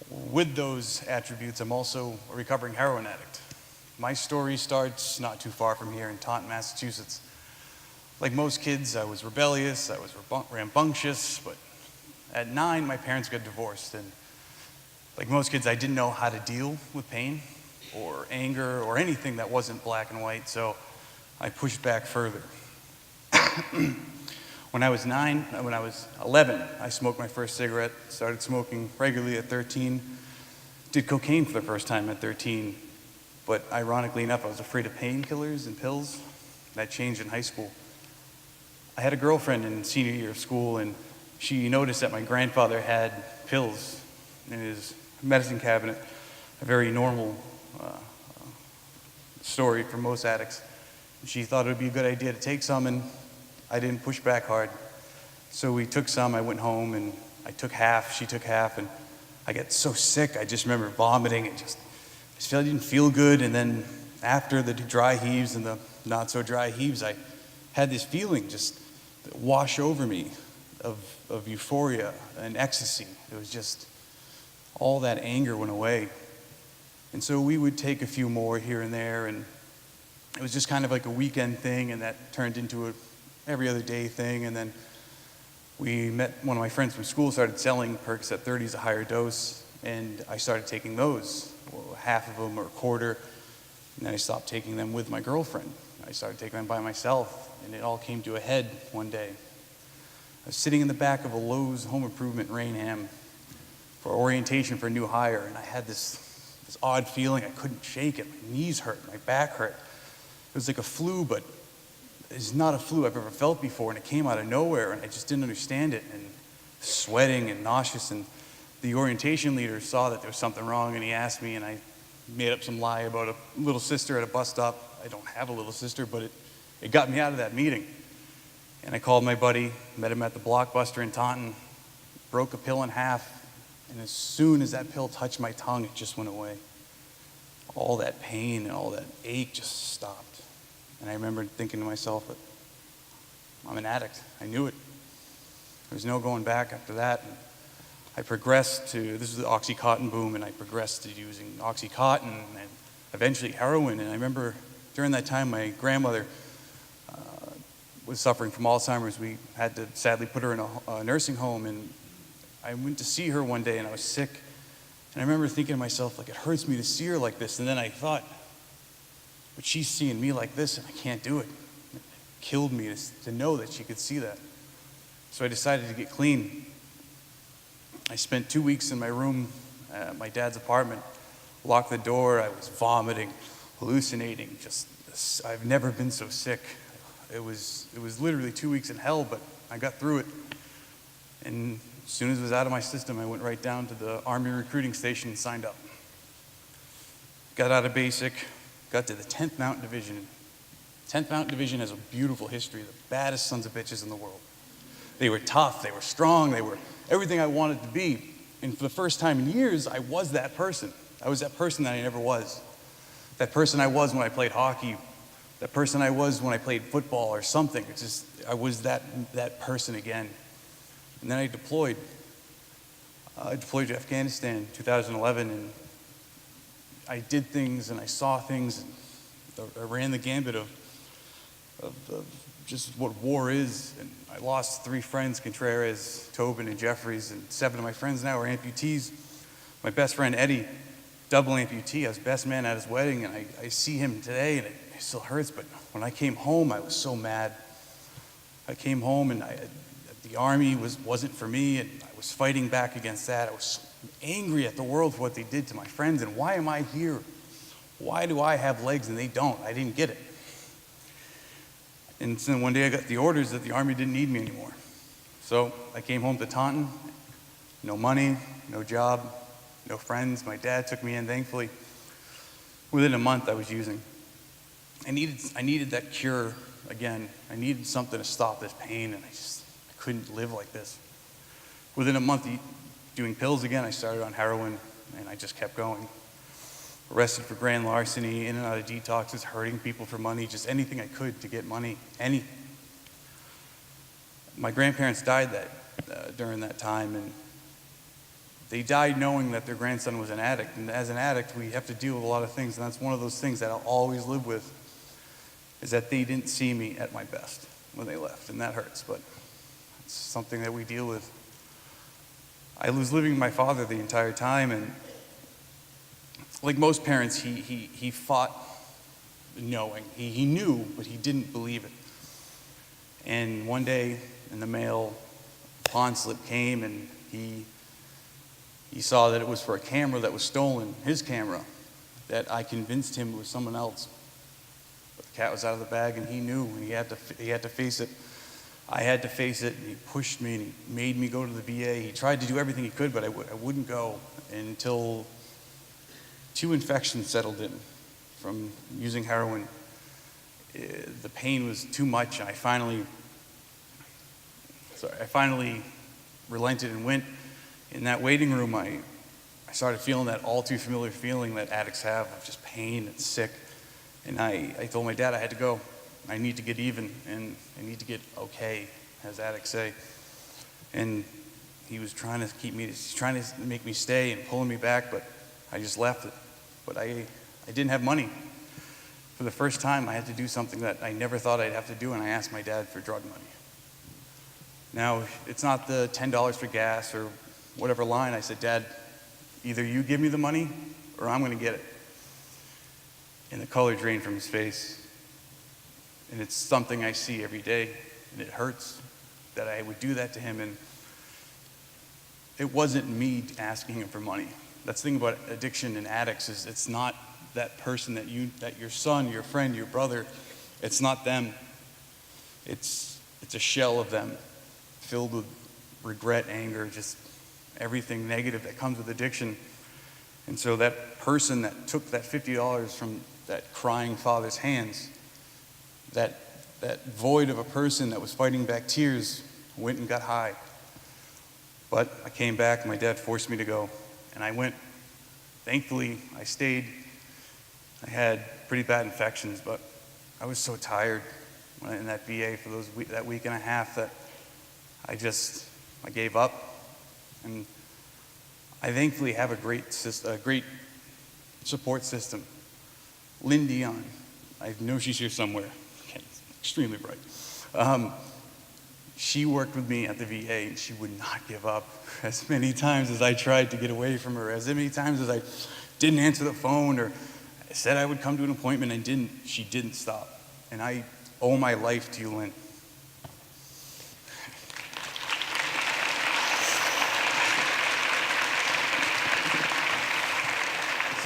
With those attributes, I'm also a recovering heroin addict. My story starts not too far from here in Taunton, Massachusetts. Like most kids, I was rebellious, I was rambunctious, but at 9, my parents got divorced, and like most kids, I didn't know how to deal with pain or anger or anything that wasn't black and white, so I pushed back further. When I was 11, I smoked my first cigarette, started smoking regularly at 13, did cocaine for the first time at 13, but ironically enough, I was afraid of painkillers and pills. That changed in high school. I had a girlfriend in senior year of school, and she noticed that my grandfather had pills in his medicine cabinet, a very normal story for most addicts. She thought it would be a good idea to take some, and I didn't push back hard. So we took some, I went home, and I took half, she took half, and I got so sick, I just remember vomiting, and I didn't feel good, and then after the dry heaves and the not so dry heaves, I had this feeling just wash over me of euphoria and ecstasy. It was just, all that anger went away. And so we would take a few more here and there, and it was just kind of like a weekend thing, and that turned into a every other day thing. And then we met one of my friends from school, started selling Percocet 30s, a higher dose, and I started taking those, half of them or a quarter, and then I stopped taking them with my girlfriend. I started taking them by myself, and it all came to a head one day. I was sitting in the back of a Lowe's Home Improvement Rainham for orientation for a new hire, and I had this odd feeling. I couldn't shake it. My knees hurt, my back hurt. It was like a flu, but it's not a flu I've ever felt before, and it came out of nowhere, and I just didn't understand it, and sweating and nauseous. And the orientation leader saw that there was something wrong, and he asked me, and I made up some lie about a little sister at a bus stop. I don't have a little sister, but it got me out of that meeting. And I called my buddy, met him at the Blockbuster in Taunton, broke a pill in half, and as soon as that pill touched my tongue, it just went away. All that pain and all that ache just stopped. And I remember thinking to myself, I'm an addict. I knew it. There was no going back after that. And I progressed to, this was the Oxycontin boom, and I progressed to using Oxycontin and eventually heroin. And I remember during that time, my grandmother was suffering from Alzheimer's. We had to sadly put her in a nursing home, and I went to see her one day, and I was sick. And I remember thinking to myself, like, it hurts me to see her like this. And then I thought, but she's seeing me like this, and I can't do it. It killed me to know that she could see that. So I decided to get clean. I spent 2 weeks in my room at my dad's apartment, locked the door. I was vomiting, hallucinating. I've never been so sick. It was literally 2 weeks in hell, but I got through it. And as soon as it was out of my system, I went right down to the Army recruiting station and signed up. Got out of basic, got to the 10th Mountain Division. 10th Mountain Division has a beautiful history, the baddest sons of bitches in the world. They were tough, they were strong, they were everything I wanted to be. And for the first time in years, I was that person. I was that person that I never was. That person I was when I played hockey, that person I was when I played football or something. It's just, I was that person again. And then I deployed. I deployed to Afghanistan in 2011, and I did things and I saw things. And I ran the gambit of just what war is. And I lost 3 friends, Contreras, Tobin, and Jeffries, and 7 of my friends now are amputees. My best friend, Eddie, double amputee. I was best man at his wedding, and I see him today, and it still hurts. But when I came home, I was so mad. I came home, and the Army wasn't for me, and I was fighting back against that. I was angry at the world for what they did to my friends, and why am I here? Why do I have legs and they don't? I didn't get it. And then one day I got the orders that the Army didn't need me anymore. So I came home to Taunton, no money, no job, no friends. My dad took me in, thankfully. Within a month I was using. I needed that cure again. I needed something to stop this pain, and I couldn't live like this. Within a month doing pills again, I started on heroin, and I just kept going. Arrested for grand larceny, in and out of detoxes, hurting people for money, just anything I could to get money, anything. My grandparents died during that time, and they died knowing that their grandson was an addict. And as an addict, we have to deal with a lot of things, and that's one of those things that I'll always live with, is that they didn't see me at my best when they left, and that hurts, but it's something that we deal with. I was living with my father the entire time, and like most parents, he fought knowing. He knew, but he didn't believe it. And one day in the mail, a pawn slip came, and he saw that it was for a camera that was stolen, his camera, that I convinced him it was someone else. But the cat was out of the bag, and he knew, and he had to face it. I had to face it, and he pushed me, and he made me go to the VA. He tried to do everything he could, but I wouldn't go until 2 infections settled in from using heroin. The pain was too much, and I finally sorry, I finally relented and went. In that waiting room, I started feeling that all too familiar feeling that addicts have of just pain and sick. And I told my dad I had to go. I need to get even, and I need to get okay, as addicts say. And he was trying to make me stay and pulling me back, but I just left it. But I didn't have money. For the first time, I had to do something that I never thought I'd have to do, and I asked my dad for drug money. Now, it's not the $10 for gas or whatever line. I said, Dad, either you give me the money or I'm going to get it. And the color drained from his face. And it's something I see every day, and it hurts that I would do that to him. And it wasn't me asking him for money. That's the thing about addiction and addicts is it's not that person that your son, your friend, your brother, it's not them. It's a shell of them filled with regret, anger, just everything negative that comes with addiction. And so that person that took that $50 from that crying father's hands, that void of a person that was fighting back tears, went and got high. But I came back, my dad forced me to go, and I went. Thankfully, I stayed. I had pretty bad infections, but I was so tired in that VA for that week and a half that I gave up. And I thankfully have a great support system. Lynn Dion, I know she's here somewhere, extremely bright. She worked with me at the VA, and she would not give up. As many times as I tried to get away from her, as many times as I didn't answer the phone or I said I would come to an appointment and didn't, she didn't stop. And I owe my life to you, Lynn.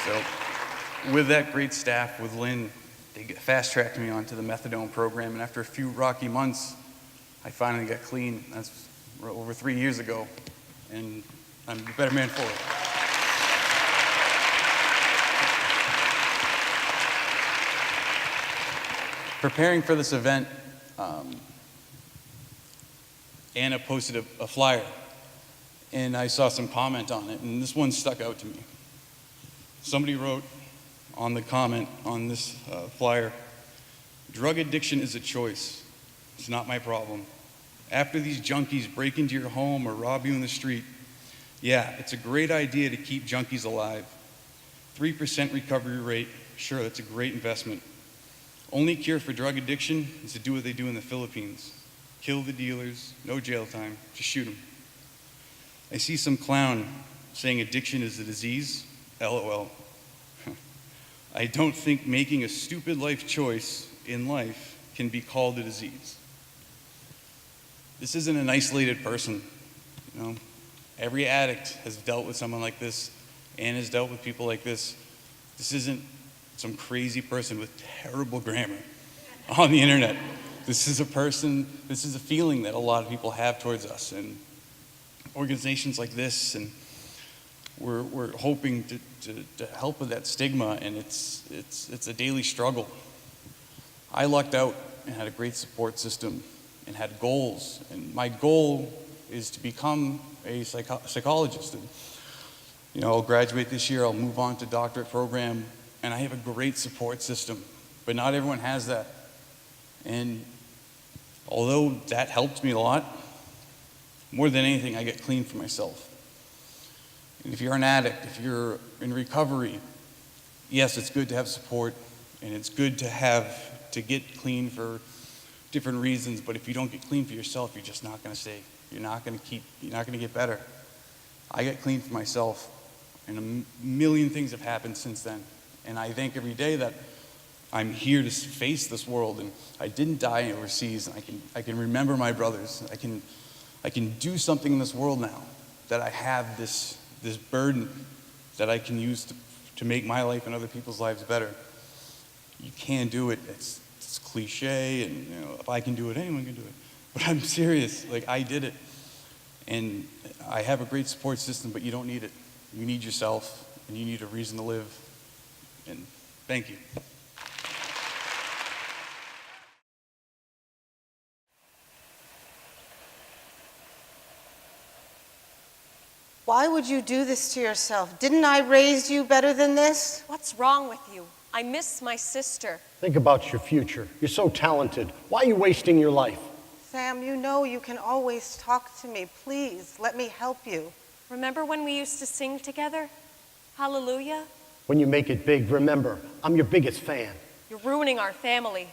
So, with that great staff, with Lynn, they fast-tracked me onto the methadone program, and after a few rocky months, I finally got clean. That's over 3 years ago, and I'm a better man for it. Preparing for this event, Anna posted a flyer, and I saw some comment on it, and this one stuck out to me. Somebody wrote on the comment on this flyer, "Drug addiction is a choice. It's not my problem. After these junkies break into your home or rob you in the street, yeah, it's a great idea to keep junkies alive. 3% recovery rate, sure, that's a great investment. Only cure for drug addiction is to do what they do in the Philippines. Kill the dealers, no jail time, just shoot them." I see some clown saying addiction is a disease. LOL. I don't think making a stupid life choice in life can be called a disease. This isn't an isolated person. You know, every addict has dealt with someone like this and has dealt with people like this. This isn't some crazy person with terrible grammar on the internet. This is a feeling that a lot of people have towards us, and organizations like this, and we're hoping to help with that stigma, and it's a daily struggle. I lucked out and had a great support system and had goals, and my goal is to become a psychologist. And, you know, I'll graduate this year, I'll move on to doctorate program, and I have a great support system, but not everyone has that. And although that helped me a lot, more than anything, I get clean for myself. And if you're an addict, if you're in recovery, yes, it's good to have support, and it's good to get clean for different reasons, but if you don't get clean for yourself, you're just not going to stay. You're not going to get better. I got clean for myself, and a million things have happened since then. And I think every day that I'm here to face this world, and I didn't die overseas, and I can remember my brothers. I can do something in this world now, that I have this burden that I can use to make my life and other people's lives better. You can do it. It's cliche, and you know, if I can do it, anyone can do it. But I'm serious. Like, I did it, and I have a great support system. But you don't need it. You need yourself, and you need a reason to live. And thank you. Why would you do this to yourself? Didn't I raise you better than this? What's wrong with you? I miss my sister. Think about your future. You're so talented. Why are you wasting your life? Sam, you know you can always talk to me. Please, let me help you. Remember when we used to sing together? Hallelujah? When you make it big, remember, I'm your biggest fan. You're ruining our family.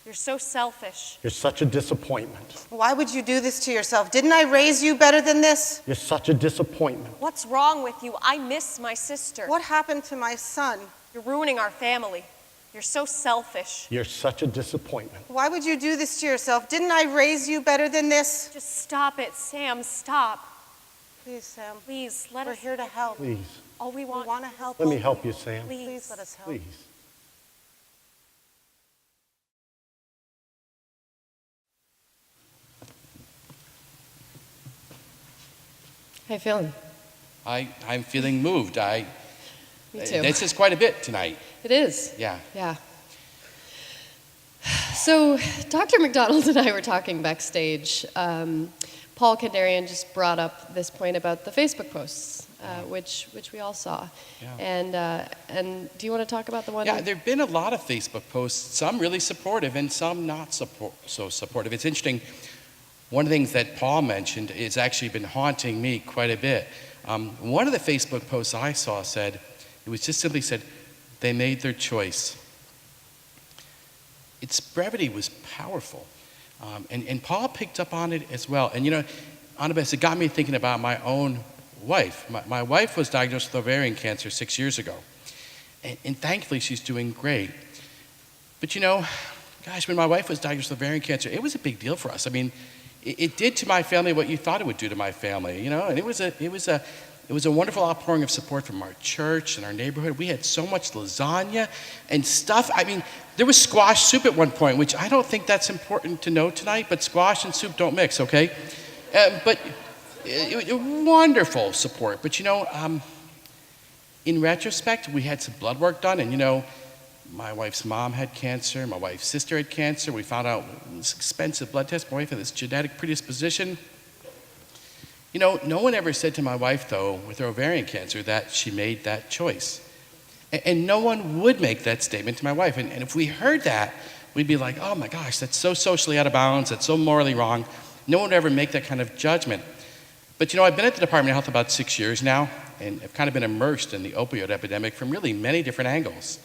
You're so selfish. You're such a disappointment. Why would you do this to yourself? Didn't I raise you better than this? You're such a disappointment. What's wrong with you? I miss my sister. What happened to my son? You're ruining our family. You're so selfish. You're such a disappointment. Why would you do this to yourself? Didn't I raise you better than this? Just stop it, Sam. Stop. Please, Sam. Please, let We're us. here to help. Please, All we We want. want to help. let me help you, Sam. Please let us help. Please. How you feeling? I'm feeling moved. Me too. This is quite a bit tonight. It is. Yeah. Yeah. So, Dr. McDonald and I were talking backstage. Paul Kandarian just brought up this point about the Facebook posts, which we all saw. Yeah. And do you want to talk about the one? Yeah, there have been a lot of Facebook posts, some really supportive and some not so supportive. It's interesting. One of the things that Paul mentioned has actually been haunting me quite a bit. One of the Facebook posts I saw said, it was just simply said, they made their choice. Its brevity was powerful. And Paul picked up on it as well. And you know, Annabeth, it got me thinking about my own wife. My wife was diagnosed with ovarian cancer 6 years ago. And thankfully, she's doing great. But you know, gosh, when my wife was diagnosed with ovarian cancer, it was a big deal for us. I mean, it did to my family what you thought it would do to my family, you know, and it was a wonderful outpouring of support from our church and our neighborhood. We had so much lasagna and stuff. I mean, there was squash soup at one point, which I don't think that's important to know tonight, but squash and soup don't mix, okay? But wonderful support. But you know, in retrospect, we had some blood work done, and you know, my wife's mom had cancer, my wife's sister had cancer. We found out this expensive blood test. My wife had this genetic predisposition. You know, no one ever said to my wife, though, with her ovarian cancer, that she made that choice. And no one would make that statement to my wife. And if we heard that, we'd be like, oh my gosh, that's so socially out of bounds, that's so morally wrong. No one would ever make that kind of judgment. But you know, I've been at the Department of Health about 6 years now, and I've kind of been immersed in the opioid epidemic from really many different angles.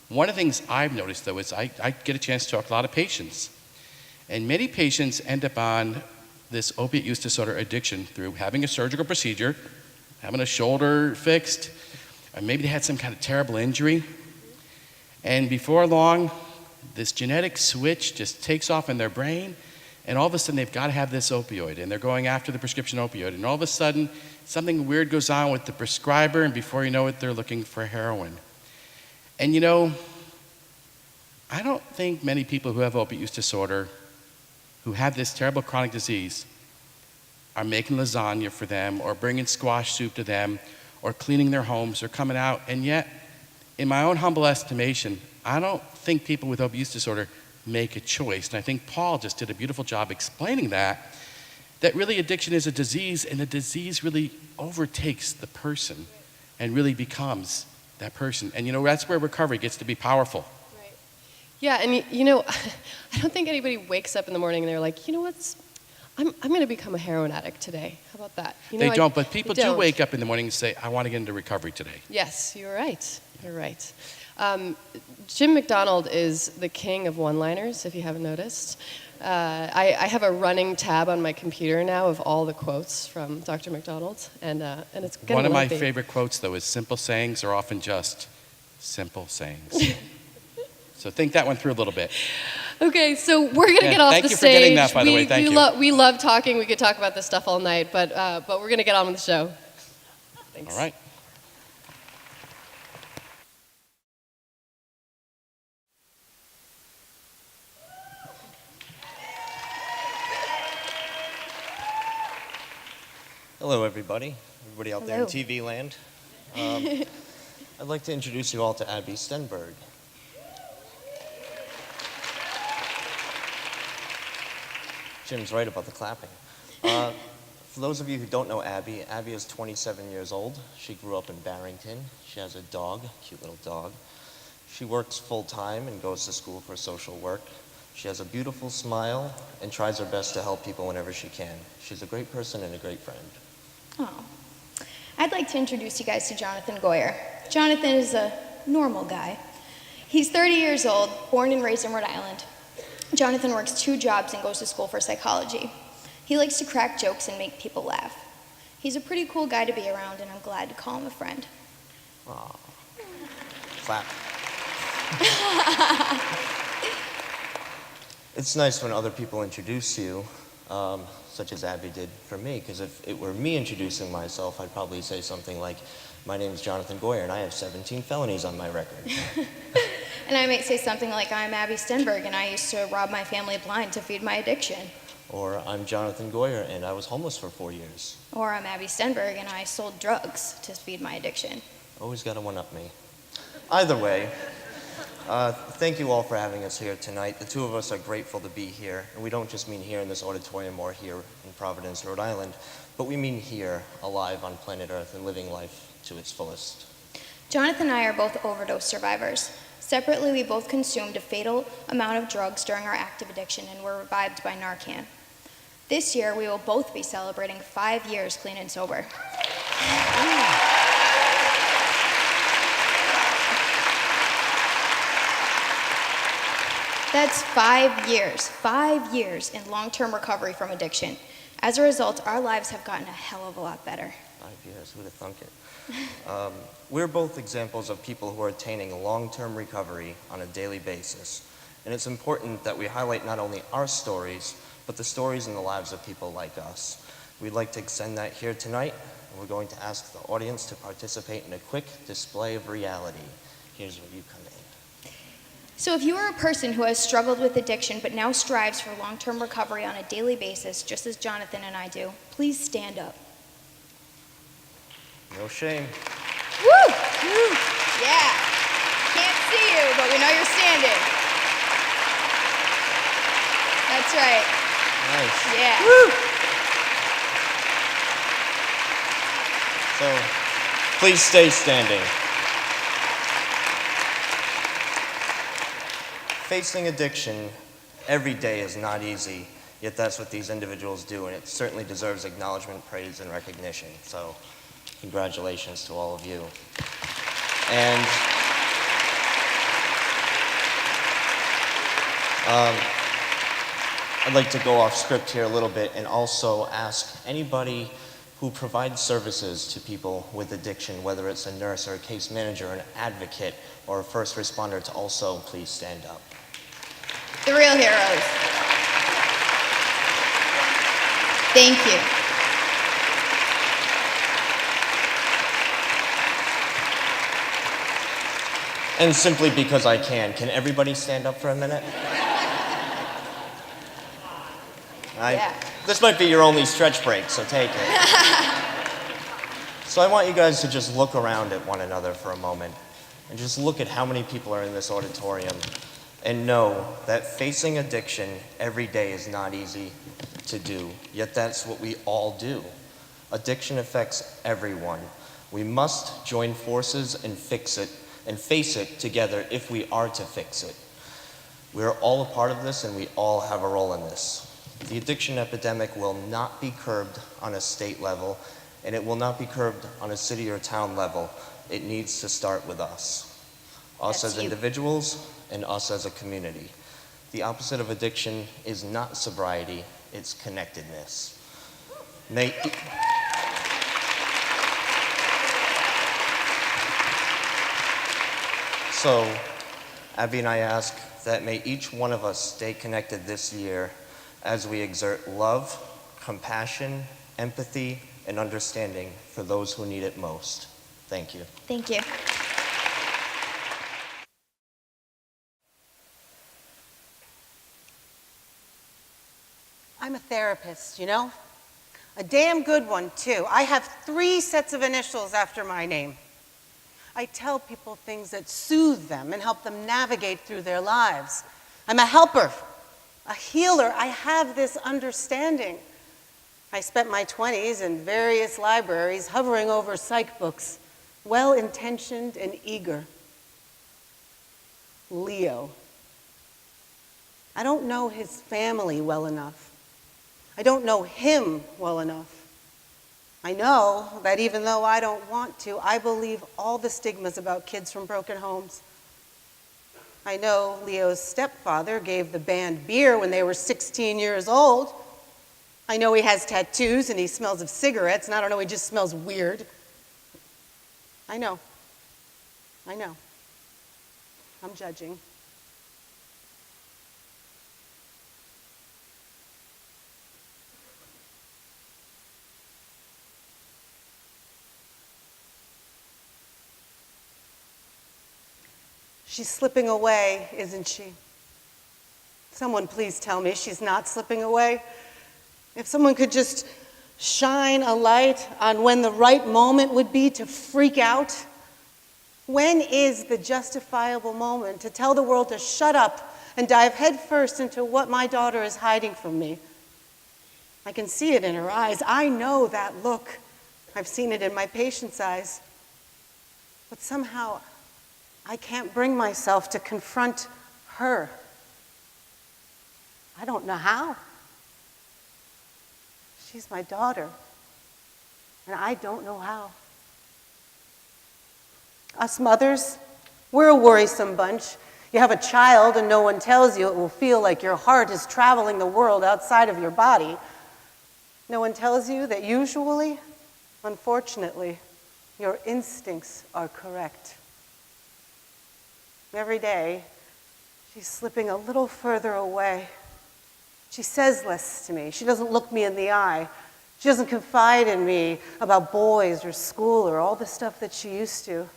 One of the things I've noticed, though, is I get a chance to talk to a lot of patients. And many patients end up on this opiate use disorder addiction through having a surgical procedure, having a shoulder fixed, or maybe they had some kind of terrible injury. And before long, this genetic switch just takes off in their brain, and all of a sudden they've got to have this opioid, and they're going after the prescription opioid. And all of a sudden, something weird goes on with the prescriber, and before you know it, they're looking for heroin. And you know, I don't think many people who have opiate use disorder, who have this terrible chronic disease, are making lasagna for them, or bringing squash soup to them, or cleaning their homes, or coming out. And yet, in my own humble estimation, I don't think people with opiate use disorder make a choice. And I think Paul just did a beautiful job explaining that really addiction is a disease, and the disease really overtakes the person and really becomes that person. And you know, that's where recovery gets to be powerful. Right. Yeah, and you know, I don't think anybody wakes up in the morning and they're like, you know what, I'm going to become a heroin addict today. How about that? You know, They don't, but people they do don't. wake up in the morning and say, I want to get into recovery today. Yes, you're right. You're right. Jim McDonald is the king of one-liners, if you haven't noticed. I have a running tab on my computer now of all the quotes from Dr. McDonald, and it's getting One of my lengthy. favorite quotes, though, is simple sayings are often just simple sayings. So think that one through a little bit. Okay, so we're gonna get off thank the you for stage. getting that, by the way. Thank you. We love talking. We could talk about this stuff all night, but we're gonna get on with the show. Thanks. All right. Hello, everybody out there in Hello. TV land. I'd like to introduce you all to Abby Stenberg. Jim's right about the clapping. For those of you who don't know Abby, Abby is 27 years old. She grew up in Barrington. She has a dog, a cute little dog. She works full-time and goes to school for social work. She has a beautiful smile and tries her best to help people whenever she can. She's a great person and a great friend. Oh. I'd like to introduce you guys to Jonathan Goyer. Jonathan is a normal guy. He's 30 years old, born and raised in Rhode Island. Jonathan works 2 jobs and goes to school for psychology. He likes to crack jokes and make people laugh. He's a pretty cool guy to be around, and I'm glad to call him a friend. Aw. Clap. It's nice when other people introduce you, such as Abby did for me, because if it were me introducing myself, I'd probably say something like, my name is Jonathan Goyer, and I have 17 felonies on my record. And I might say something like, I'm Abby Stenberg, and I used to rob my family blind to feed my addiction. Or I'm Jonathan Goyer, and I was homeless for 4 years. Or I'm Abby Stenberg, and I sold drugs to feed my addiction. Always got to one-up me. Either way, thank you all for having us here tonight. The 2 of us are grateful to be here, and we don't just mean here in this auditorium or here in Providence, Rhode Island, but we mean here, alive on planet Earth and living life to its fullest. Jonathan and I are both overdose survivors. Separately, we both consumed a fatal amount of drugs during our active addiction and were revived by Narcan. This year, we will both be celebrating 5 years clean and sober. That's 5 years. 5 years in long-term recovery from addiction. As a result, our lives have gotten a hell of a lot better. 5 years, who'd have thunk it? We're both examples of people who are attaining long-term recovery on a daily basis. And it's important that we highlight not only our stories, but the stories and the lives of people like us. We'd like to extend that here tonight, and we're going to ask the audience to participate in a quick display of reality. Here's where you come in. So if you are a person who has struggled with addiction but now strives for long-term recovery on a daily basis, just as Jonathan and I do, please stand up. No shame. Woo! Woo! Yeah. Can't see you, but we know you're standing. That's right. Nice. Yeah. Woo! So, please stay standing. Facing addiction every day is not easy, yet that's what these individuals do, and it certainly deserves acknowledgement, praise, and recognition. So, congratulations to all of you. And I'd like to go off script here a little bit and also ask anybody who provides services to people with addiction, whether it's a nurse or a case manager, an advocate, or a first responder, to also please stand up. The real heroes. Thank you. And simply because I can everybody stand up for a minute? Yeah. This might be your only stretch break, so take it. So I want you guys to just look around at one another for a moment and just look at how many people are in this auditorium and know that facing addiction every day is not easy to do, yet that's what we all do. Addiction affects everyone. We must join forces and fix it and face it together if we are to fix it. We're all a part of this and we all have a role in this. The addiction epidemic will not be curbed on a state level, and it will not be curbed on a city or town level. It needs to start with us. Us as individuals and us as a community. The opposite of addiction is not sobriety, it's connectedness. So, Abby and I ask that may each one of us stay connected this year as we exert love, compassion, empathy, and understanding for those who need it most. Thank you. Thank you. I'm a therapist, you know? A damn good one, too. I have 3 sets of initials after my name. I tell people things that soothe them and help them navigate through their lives. I'm a helper, a healer. I have this understanding. I spent my 20s in various libraries hovering over psych books, well-intentioned and eager. Leo. I don't know his family well enough. I don't know him well enough. I know that even though I don't want to, I believe all the stigmas about kids from broken homes. I know Leo's stepfather gave the band beer when they were 16 years old. I know he has tattoos and he smells of cigarettes, and I don't know, he just smells weird. I know. I know. I'm judging. She's slipping away, isn't she? Someone please tell me she's not slipping away. If someone could just shine a light on when the right moment would be to freak out. When is the justifiable moment to tell the world to shut up and dive headfirst into what my daughter is hiding from me? I can see it in her eyes. I know that look. I've seen it in my patient's eyes. But somehow, I can't bring myself to confront her. I don't know how. She's my daughter, and I don't know how. Us mothers, we're a worrisome bunch. You have a child and no one tells you, it will feel like your heart is traveling the world outside of your body. No one tells you that usually, unfortunately, your instincts are correct. Every day, she's slipping a little further away. She says less to me. She doesn't look me in the eye. She doesn't confide in me about boys or school or all the stuff that she used to.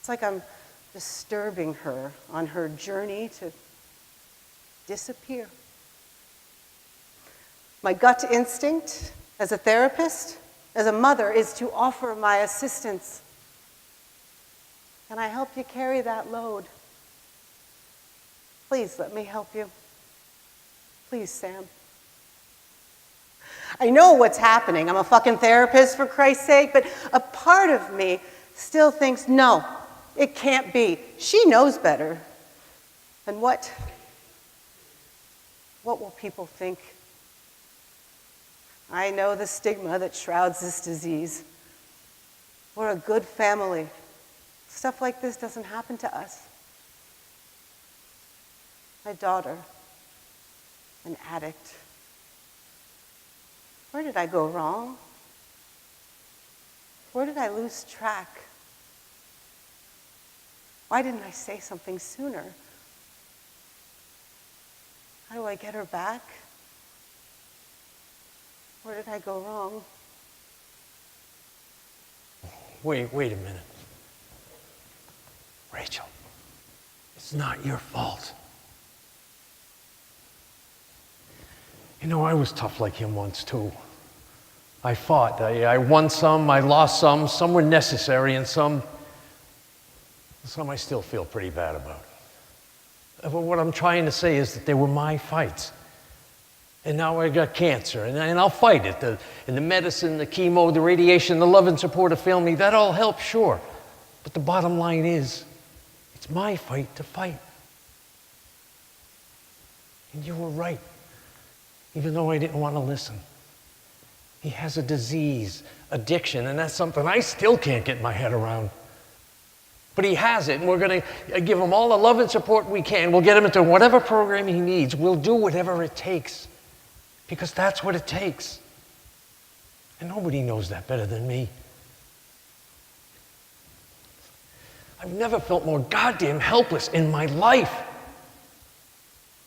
It's like I'm disturbing her on her journey to disappear. My gut instinct as a therapist, as a mother, is to offer my assistance. Can I help you carry that load? Please let me help you. Please, Sam. I know what's happening. I'm a fucking therapist, for Christ's sake, but a part of me still thinks, no, it can't be. She knows better. And what will people think? I know the stigma that shrouds this disease. We're a good family. Stuff like this doesn't happen to us. My daughter, an addict. Where did I go wrong? Where did I lose track? Why didn't I say something sooner? How do I get her back? Where did I go wrong? Wait a minute. Rachel, it's not your fault. You know, I was tough like him once, too. I fought. I won some, I lost some. Some were necessary, and some I still feel pretty bad about. But what I'm trying to say is that they were my fights. And now I got cancer, and I'll fight it. And the medicine, the chemo, the radiation, the love and support of family, that all helps, sure. But the bottom line is, it's my fight to fight. And you were right, even though I didn't want to listen. He has a disease, addiction, and that's something I still can't get my head around. But he has it, and we're going to give him all the love and support we can. We'll get him into whatever program he needs. We'll do whatever it takes, because that's what it takes. And nobody knows that better than me. I've never felt more goddamn helpless in my life.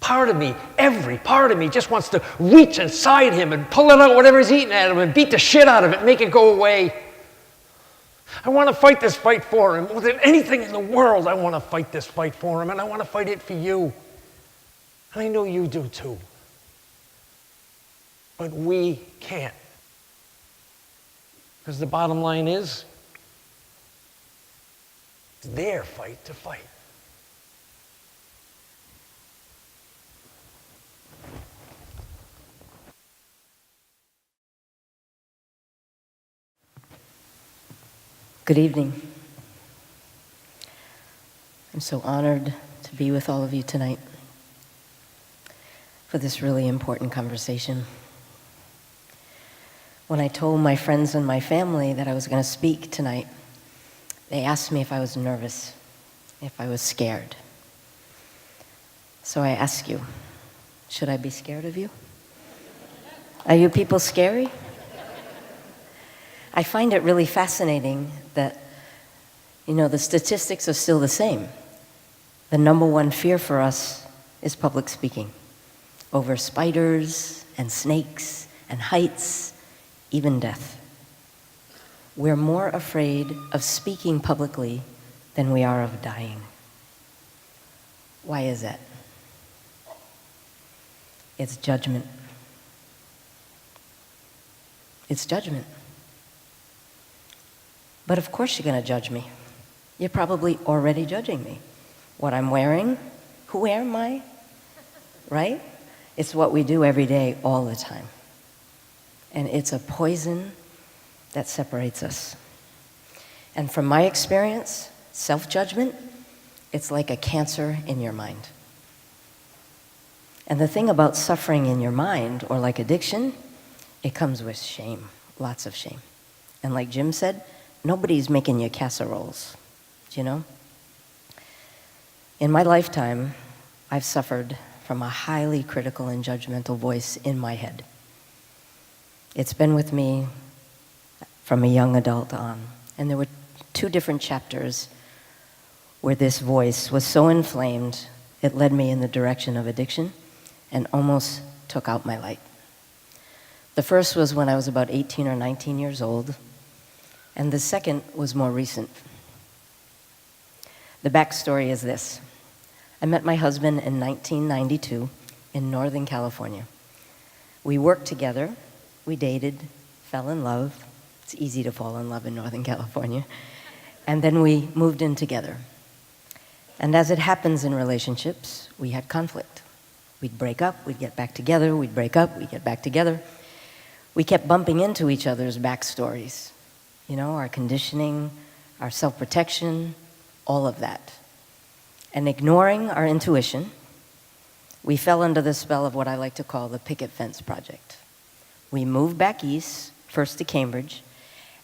Part of me, every part of me, just wants to reach inside him and pull it out, whatever's eating at him, and beat the shit out of it, make it go away. I want to fight this fight for him. More than anything in the world, I want to fight this fight for him, and I want to fight it for you. And I know you do too. But we can't. Because the bottom line is, it's their fight to fight. Good evening. I'm so honored to be with all of you tonight for this really important conversation. When I told my friends and my family that I was going to speak tonight, they asked me if I was nervous, if I was scared. So I ask you, should I be scared of you? Are you people scary? I find it really fascinating that, the statistics are still the same. The number one fear for us is public speaking, over spiders and snakes and heights, even death. We're more afraid of speaking publicly than we are of dying. Why is that? It's judgment. It's judgment. But of course you're going to judge me. You're probably already judging me. What I'm wearing, who am I, right? It's what we do every day, all the time. And it's a poison that separates us. And from my experience, self-judgment, it's like a cancer in your mind. And the thing about suffering in your mind, or like addiction, it comes with shame, lots of shame. And like Jim said, nobody's making you casseroles, In my lifetime, I've suffered from a highly critical and judgmental voice in my head. It's been with me from a young adult on. And there were 2 different chapters where this voice was so inflamed, it led me in the direction of addiction and almost took out my light. The first was when I was about 18 or 19 years old, and the second was more recent. The backstory is this. I met my husband in 1992 in Northern California. We worked together, we dated, fell in love. It's easy to fall in love in Northern California. And then we moved in together. And as it happens in relationships, we had conflict. We'd break up, we'd get back together, we'd break up, we'd get back together. We kept bumping into each other's backstories. Our conditioning, our self-protection, all of that. And ignoring our intuition, we fell under the spell of what I like to call the picket fence project. We moved back east, first to Cambridge,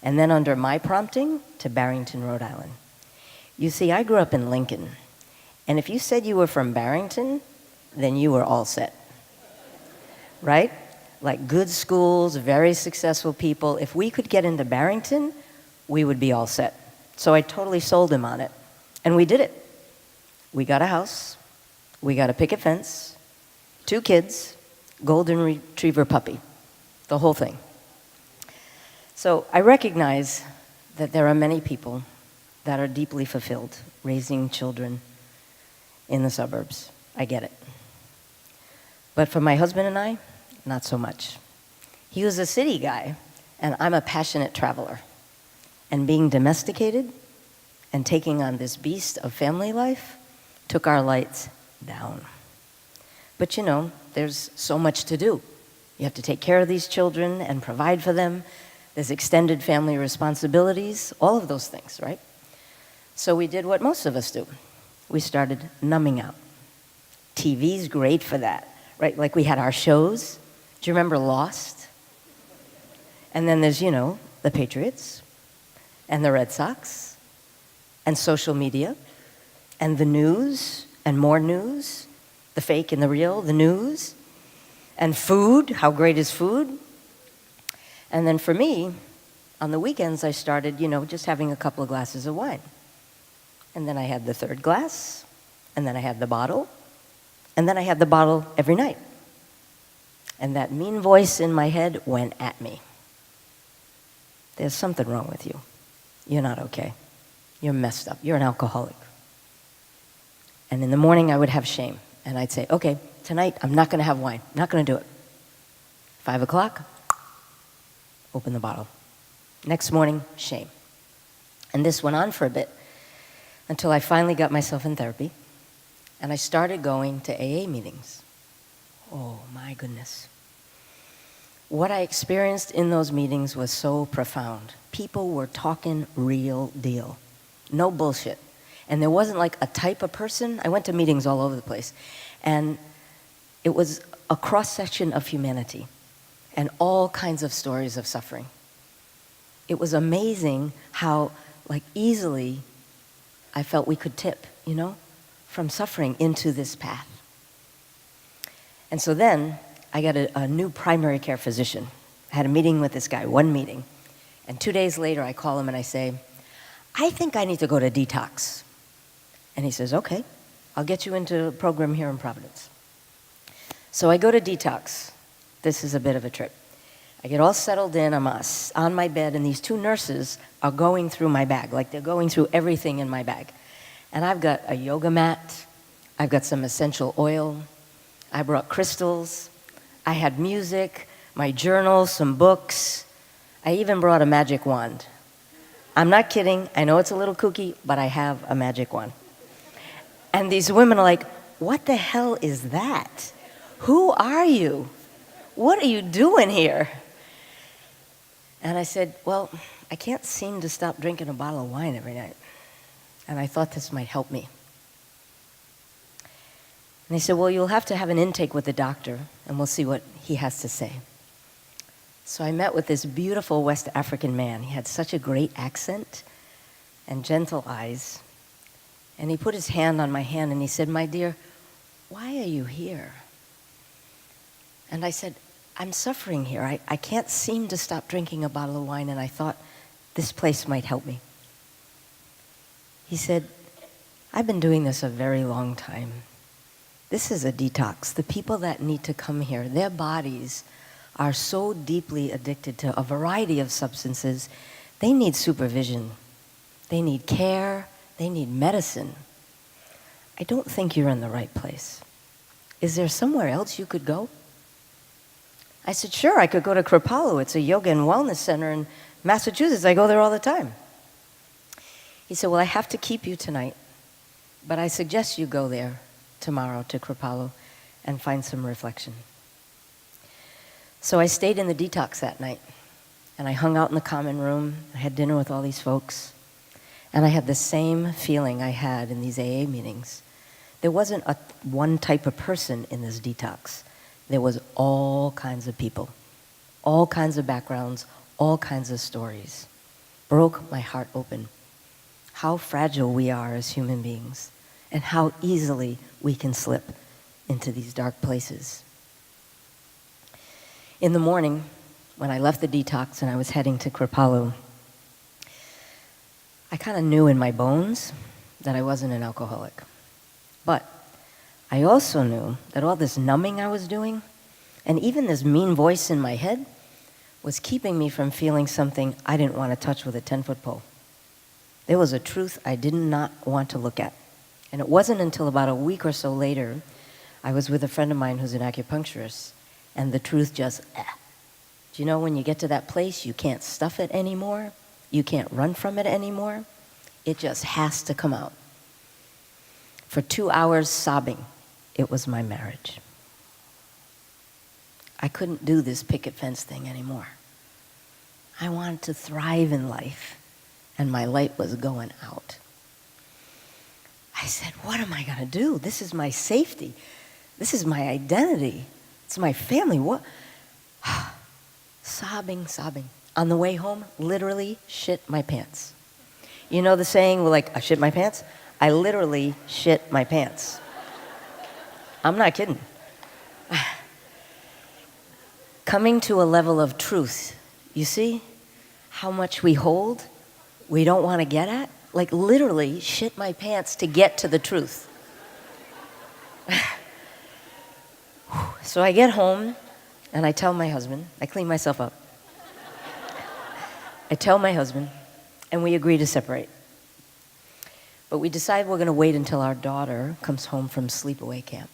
and then under my prompting to Barrington, Rhode Island. You see, I grew up in Lincoln, and if you said you were from Barrington, then you were all set, right? Like good schools, very successful people. If we could get into Barrington, we would be all set. So I totally sold him on it, and we did it. We got a house, we got a picket fence, 2 kids, golden retriever puppy, the whole thing. So I recognize that there are many people that are deeply fulfilled raising children in the suburbs. I get it. But for my husband and I, not so much. He was a city guy, and I'm a passionate traveler. And being domesticated and taking on this beast of family life took our lights down. But there's so much to do. You have to take care of these children and provide for them. There's extended family responsibilities, all of those things, right? So we did what most of us do. We started numbing out. TV's great for that, right? Like we had our shows. Do you remember Lost? And then there's, the Patriots and the Red Sox and social media and the news and more news, the fake and the real, the news, and food. How great is food? And then for me, on the weekends, I started, just having a couple of glasses of wine. And then I had the 3rd glass, and then I had the bottle, and then I had the bottle every night. And that mean voice in my head went at me. There's something wrong with you. You're not okay. You're messed up. You're an alcoholic. And in the morning, I would have shame. And I'd say, okay, tonight, I'm not going to have wine. I'm not going to do it. 5 o'clock, open the bottle. Next morning, shame. And this went on for a bit until I finally got myself in therapy. And I started going to AA meetings. Oh, my goodness. What I experienced in those meetings was so profound. People were talking real deal, no bullshit. And there wasn't like a type of person. I went to meetings all over the place. And it was a cross-section of humanity and all kinds of stories of suffering. It was amazing how like easily I felt we could tip, you know, from suffering into this path. And so then I got a new primary care physician. I had a meeting with this guy, one meeting. And 2 days later, I call him and I say, I think I need to go to detox. And he says, okay, I'll get you into a program here in Providence. So I go to detox. This is a bit of a trip. I get all settled in, I'm on my bed, and these two nurses are going through my bag, like they're going through everything in my bag. And I've got a yoga mat, I've got some essential oil, I brought crystals, I had music, my journal, some books. I even brought a magic wand. I'm not kidding, I know it's a little kooky, but I have a magic wand. And these women are like, what the hell is that? Who are you? What are you doing here? And I said, well, I can't seem to stop drinking a bottle of wine every night. And I thought this might help me. And they said, well, you'll have to have an intake with the doctor, and we'll see what he has to say. So I met with this beautiful West African man. He had such a great accent and gentle eyes. And he put his hand on my hand and he said, my dear, why are you here? And I said, I'm suffering here. I can't seem to stop drinking a bottle of wine, and I thought this place might help me. He said, I've been doing this a very long time. This is a detox. The people that need to come here, their bodies are so deeply addicted to a variety of substances, they need supervision. They need care. They need medicine. I don't think you're in the right place. Is there somewhere else you could go? I said, sure, I could go to Kripalu. It's a yoga and wellness center in Massachusetts. I go there all the time. He said, well, I have to keep you tonight, but I suggest you go there tomorrow to Kripalu and find some reflection. So I stayed in the detox that night, and I hung out in the common room. I had dinner with all these folks, and I had the same feeling I had in these AA meetings. There wasn't one type of person in this detox. There was all kinds of people, all kinds of backgrounds, all kinds of stories. Broke my heart open. How fragile we are as human beings, and how easily we can slip into these dark places. In the morning, when I left the detox and I was heading to Kripalu, I kind of knew in my bones that I wasn't an alcoholic. But I also knew that all this numbing I was doing, and even this mean voice in my head, was keeping me from feeling something I didn't want to touch with a 10-foot pole. There was a truth I did not want to look at. And it wasn't until about a week or so later, I was with a friend of mine who's an acupuncturist, and the truth just, Do you know when you get to that place, you can't stuff it anymore? You can't run from it anymore? It just has to come out. For 2 hours sobbing, it was my marriage. I couldn't do this picket fence thing anymore. I wanted to thrive in life, and my light was going out. I said, what am I going to do? This is my safety. This is my identity. It's my family. What? Sobbing. On the way home, literally shit my pants. You know the saying, like, I shit my pants? I literally shit my pants. I'm not kidding. Coming to a level of truth, you see how much we hold, we don't want to get at? Like literally shit my pants to get to the truth. So I get home and I tell my husband, I clean myself up. I tell my husband and we agree to separate. But we decide we're going to wait until our daughter comes home from sleepaway camp.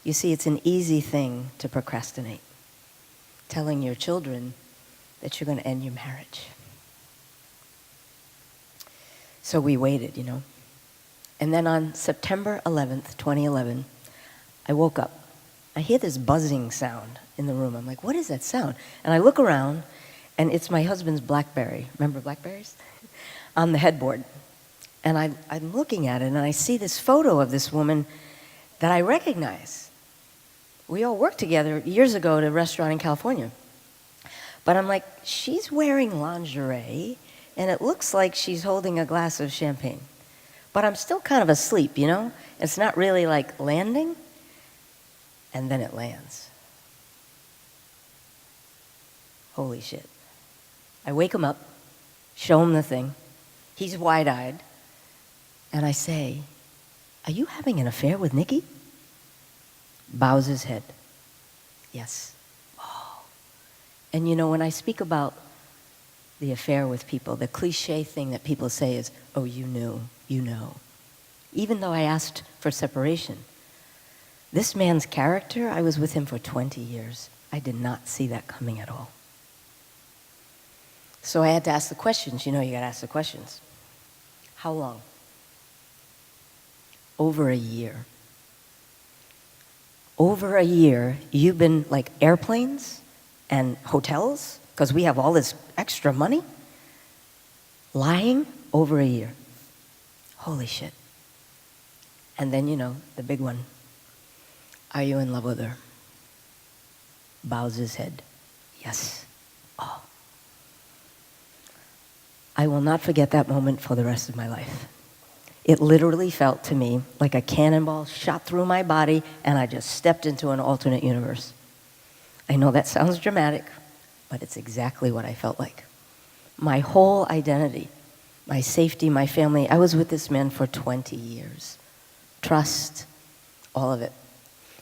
You see, it's an easy thing to procrastinate, telling your children that you're going to end your marriage. So we waited, you know. And then on September 11th, 2011, I woke up. I hear this buzzing sound in the room. I'm like, what is that sound? And I look around, and it's my husband's BlackBerry. Remember BlackBerries? On the headboard. And I'm looking at it, and I see this photo of this woman that I recognize. We all worked together years ago at a restaurant in California. But I'm like, she's wearing lingerie, and it looks like she's holding a glass of champagne. But I'm still kind of asleep, you know? It's not really like landing. And then it lands. Holy shit. I wake him up, show him the thing. He's wide-eyed. And I say, are you having an affair with Nikki? Bows his head. Yes. Oh. And you know, when I speak about the affair with people, the cliche thing that people say is, oh, you knew, you know. Even though I asked for separation. This man's character, I was with him for 20 years. I did not see that coming at all. So I had to ask the questions. You know, you got to ask the questions. How long? Over a year. Over a year, you've been like airplanes and hotels, because we have all this extra money, lying over a year. Holy shit. And then, you know, the big one. Are you in love with her? Bows his head. Yes. Oh. I will not forget that moment for the rest of my life. It literally felt to me like a cannonball shot through my body, and I just stepped into an alternate universe. I know that sounds dramatic, but it's exactly what I felt like. My whole identity, my safety, my family, I was with this man for 20 years. Trust, all of it.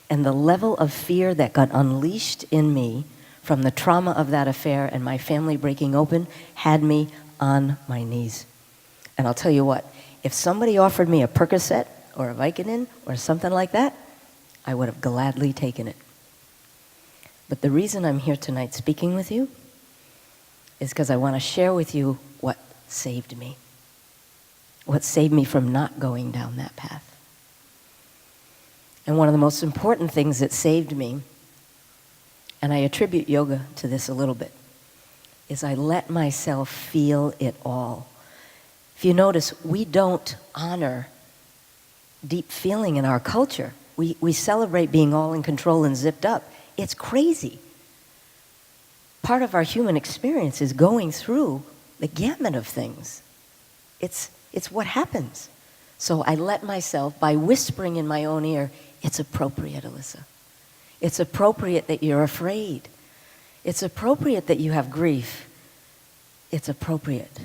And the level of fear that got unleashed in me from the trauma of that affair and my family breaking open had me on my knees. And I'll tell you what, if somebody offered me a Percocet or a Vicodin or something like that, I would have gladly taken it. But the reason I'm here tonight speaking with you is because I want to share with you what saved me. What saved me from not going down that path. And one of the most important things that saved me, and I attribute yoga to this a little bit, is I let myself feel it all. If you notice, we don't honor deep feeling in our culture. We celebrate being all in control and zipped up. It's crazy. Part of our human experience is going through the gamut of things. It's what happens. So I let myself, by whispering in my own ear, it's appropriate, Alyssa. It's appropriate that you're afraid. It's appropriate that you have grief. It's appropriate.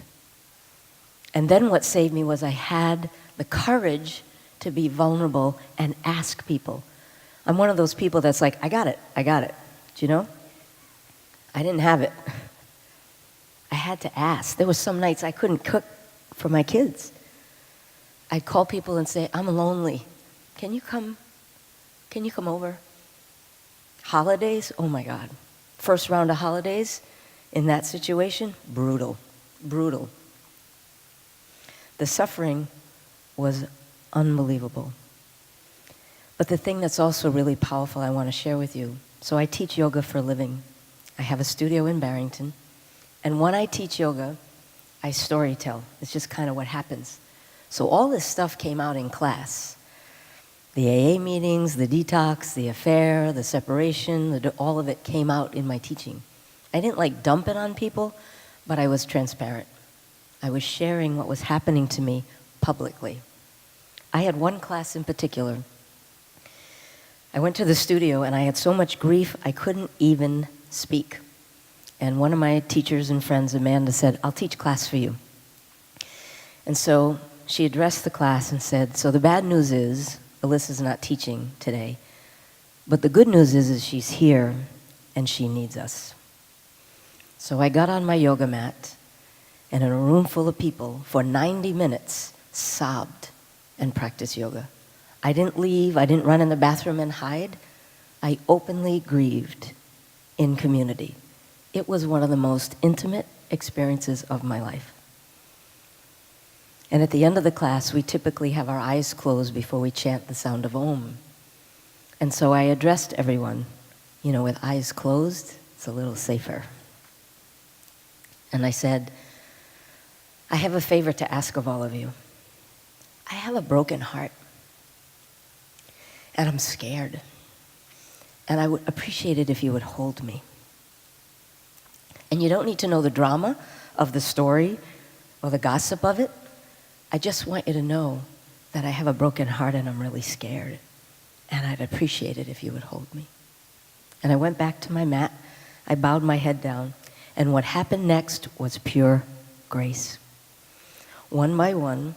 And then what saved me was I had the courage to be vulnerable and ask people. I'm one of those people that's like, I got it. Do you know? I didn't have it. I had to ask. There were some nights I couldn't cook for my kids. I'd call people and say, I'm lonely. Can you come over? Holidays? Oh my God. First round of holidays in that situation, brutal. The suffering was unbelievable. But the thing that's also really powerful I want to share with you, so I teach yoga for a living. I have a studio in Barrington, and when I teach yoga, I storytell. It's just kind of what happens. So all this stuff came out in class. The AA meetings, the detox, the affair, the separation, all of it came out in my teaching. I didn't like dump it on people, but I was transparent. I was sharing what was happening to me publicly. I had one class in particular. I went to the studio and I had so much grief I couldn't even speak. And one of my teachers and friends, Amanda, said, I'll teach class for you. And so she addressed the class and said, so the bad news is Alyssa's not teaching today, but the good news is she's here and she needs us. So I got on my yoga mat and in a room full of people for 90 minutes sobbed and practiced yoga. I didn't leave, I didn't run in the bathroom and hide. I openly grieved in community. It was one of the most intimate experiences of my life. And at the end of the class, we typically have our eyes closed before we chant the sound of Om. And so I addressed everyone You know, with eyes closed, it's a little safer. And I said, I have a favor to ask of all of you. I have a broken heart. And I'm scared. And I would appreciate it if you would hold me. And you don't need to know the drama of the story or the gossip of it. I just want you to know that I have a broken heart and I'm really scared. And I'd appreciate it if you would hold me. And I went back to my mat. I bowed my head down. And what happened next was pure grace. One by one,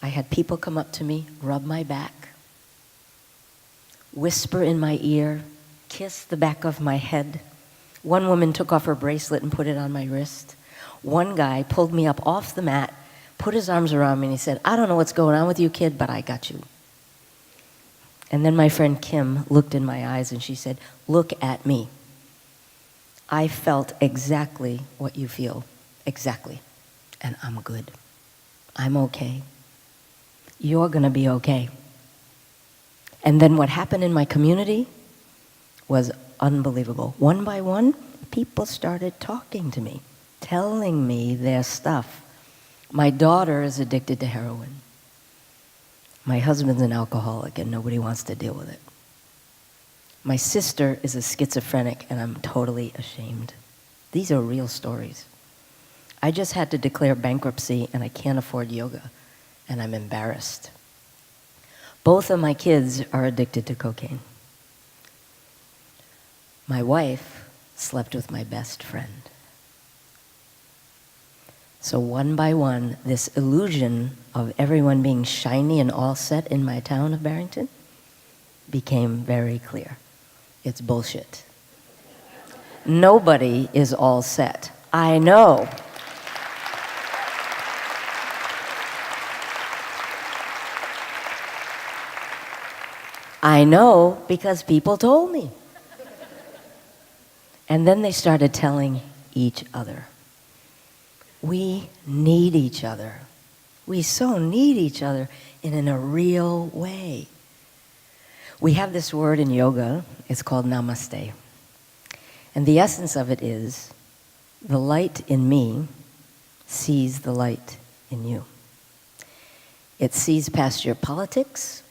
I had people come up to me, rub my back, whisper in my ear, kiss the back of my head. One woman took off her bracelet and put it on my wrist. One guy pulled me up off the mat, put his arms around me, and he said, I don't know what's going on with you, kid, but I got you. And then my friend Kim looked in my eyes and she said, look at me. I felt exactly what you feel, exactly. And I'm good. I'm okay. You're gonna be okay. And then what happened in my community was unbelievable. One by one, people started talking to me, telling me their stuff. My daughter is addicted to heroin. My husband's an alcoholic and nobody wants to deal with it. My sister is a schizophrenic and I'm totally ashamed. These are real stories. I just had to declare bankruptcy and I can't afford yoga and I'm embarrassed. Both of my kids are addicted to cocaine. My wife slept with my best friend. So one by one, this illusion of everyone being shiny and all set in my town of Barrington became very clear. It's bullshit. Nobody is all set. I know. I know because people told me. And then they started telling each other. We need each other. We so need each other in a real way. We have this word in yoga, it's called namaste. And the essence of it is, the light in me sees the light in you. It sees past your politics,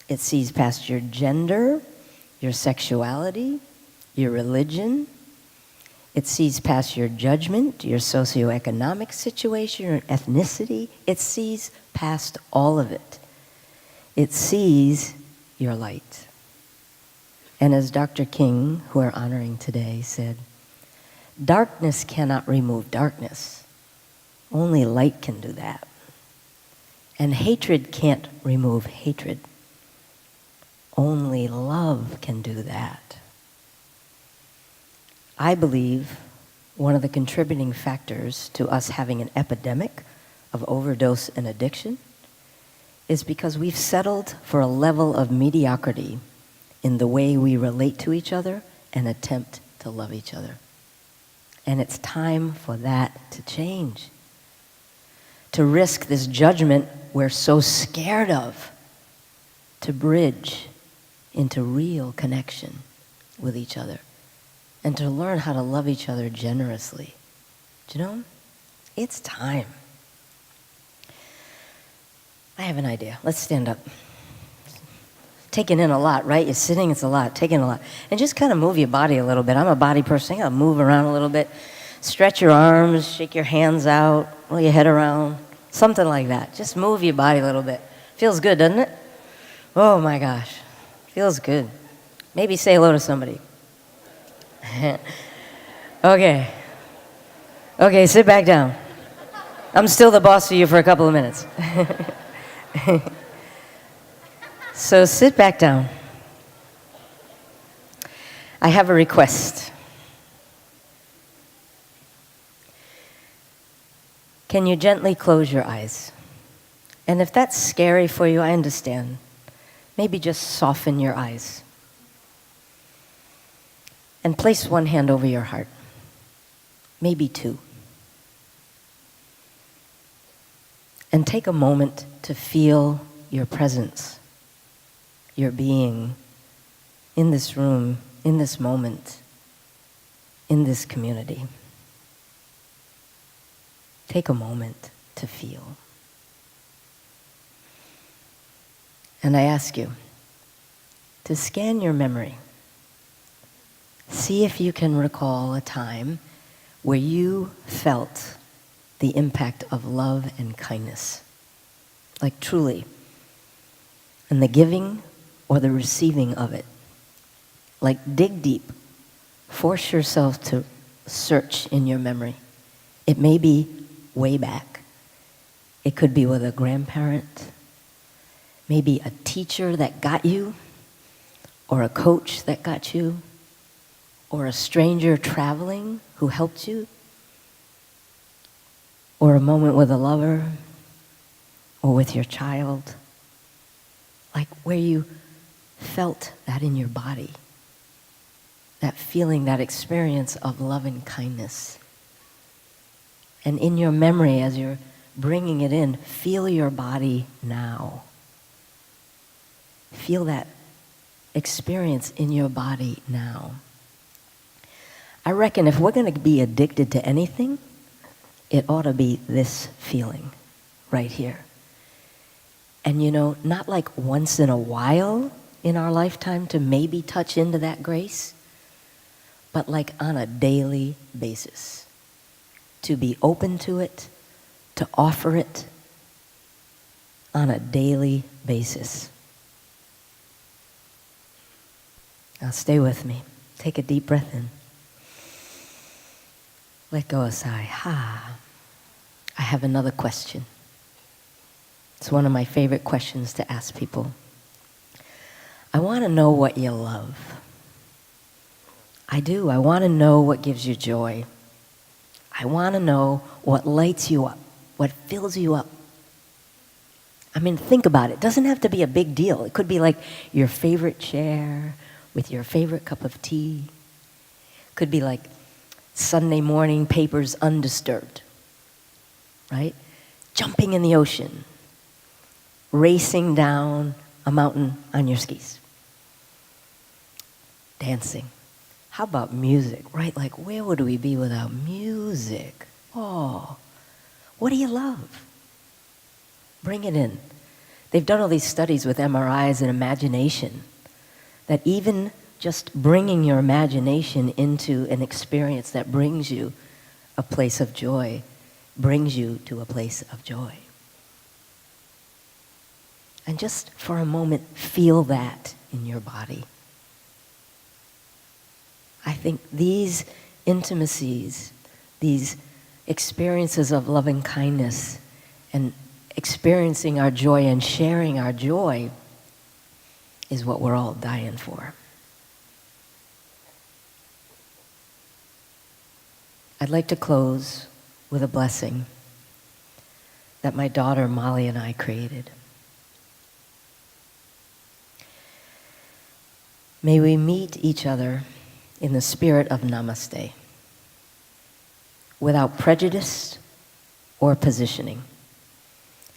it sees past your gender, your sexuality, your religion. It sees past your judgment, your socioeconomic situation, your ethnicity. It sees past all of it. It sees your light. And as Dr. King, who we're honoring today, said, darkness cannot remove darkness. Only light can do that. And hatred can't remove hatred. Only love can do that. I believe one of the contributing factors to us having an epidemic of overdose and addiction is because we've settled for a level of mediocrity in the way we relate to each other and attempt to love each other. And it's time for that to change. To risk this judgment we're so scared of, to bridge into real connection with each other. And to learn how to love each other generously. Do you know? It's time. I have an idea. Let's stand up. Taking in a lot, right? You're sitting, it's a lot. Taking a lot. And just kind of move your body a little bit. I'm a body person. I'll move around a little bit. Stretch your arms, shake your hands out, roll your head around. Something like that. Just move your body a little bit. Feels good, doesn't it? Oh my gosh. Feels good. Maybe say hello to somebody. Okay, sit back down. I'm still the boss of you for a couple of minutes. So sit back down. I have a request. Can you gently close your eyes? And if that's scary for you, I understand. Maybe just soften your eyes. And place one hand over your heart, maybe two. And take a moment to feel your presence, your being in this room in this moment, in this community. Take a moment to feel. And I ask you to scan your memory. See if you can recall a time where you felt the impact of love and kindness. Like truly. And the giving or the receiving of it. Like dig deep. Force yourself to search in your memory. It may be way back. It could be with a grandparent, maybe a teacher that got you, or a coach that got you, or a stranger traveling who helped you, or a moment with a lover, or with your child, like where you felt that in your body, that feeling, that experience of love and kindness. And in your memory, as you're bringing it in, feel your body now. Feel that experience in your body now. I reckon if we're going to be addicted to anything, it ought to be this feeling right here. And you know, not like once in a while in our lifetime to maybe touch into that grace, but like on a daily basis. To be open to it, to offer it on a daily basis. Now stay with me. Take a deep breath in. Let go a sigh. I have another question. It's one of my favorite questions to ask people. I want to know what you love. I do. I want to know what gives you joy. I want to know what lights you up, what fills you up. I mean, think about it. It doesn't have to be a big deal. It could be like your favorite chair with your favorite cup of tea. It could be like Sunday morning papers undisturbed, right? Jumping in the ocean, racing down a mountain on your skis, dancing. How about music, right? Like, where would we be without music? Oh, what do you love? Bring it in. They've done all these studies with MRIs and imagination, that even just bringing your imagination into an experience that brings you a place of joy, brings you to a place of joy. And just for a moment, feel that in your body. I think these intimacies, these experiences of loving kindness and experiencing our joy and sharing our joy is what we're all dying for. I'd like to close with a blessing that my daughter Molly and I created. May we meet each other in the spirit of namaste, without prejudice or positioning,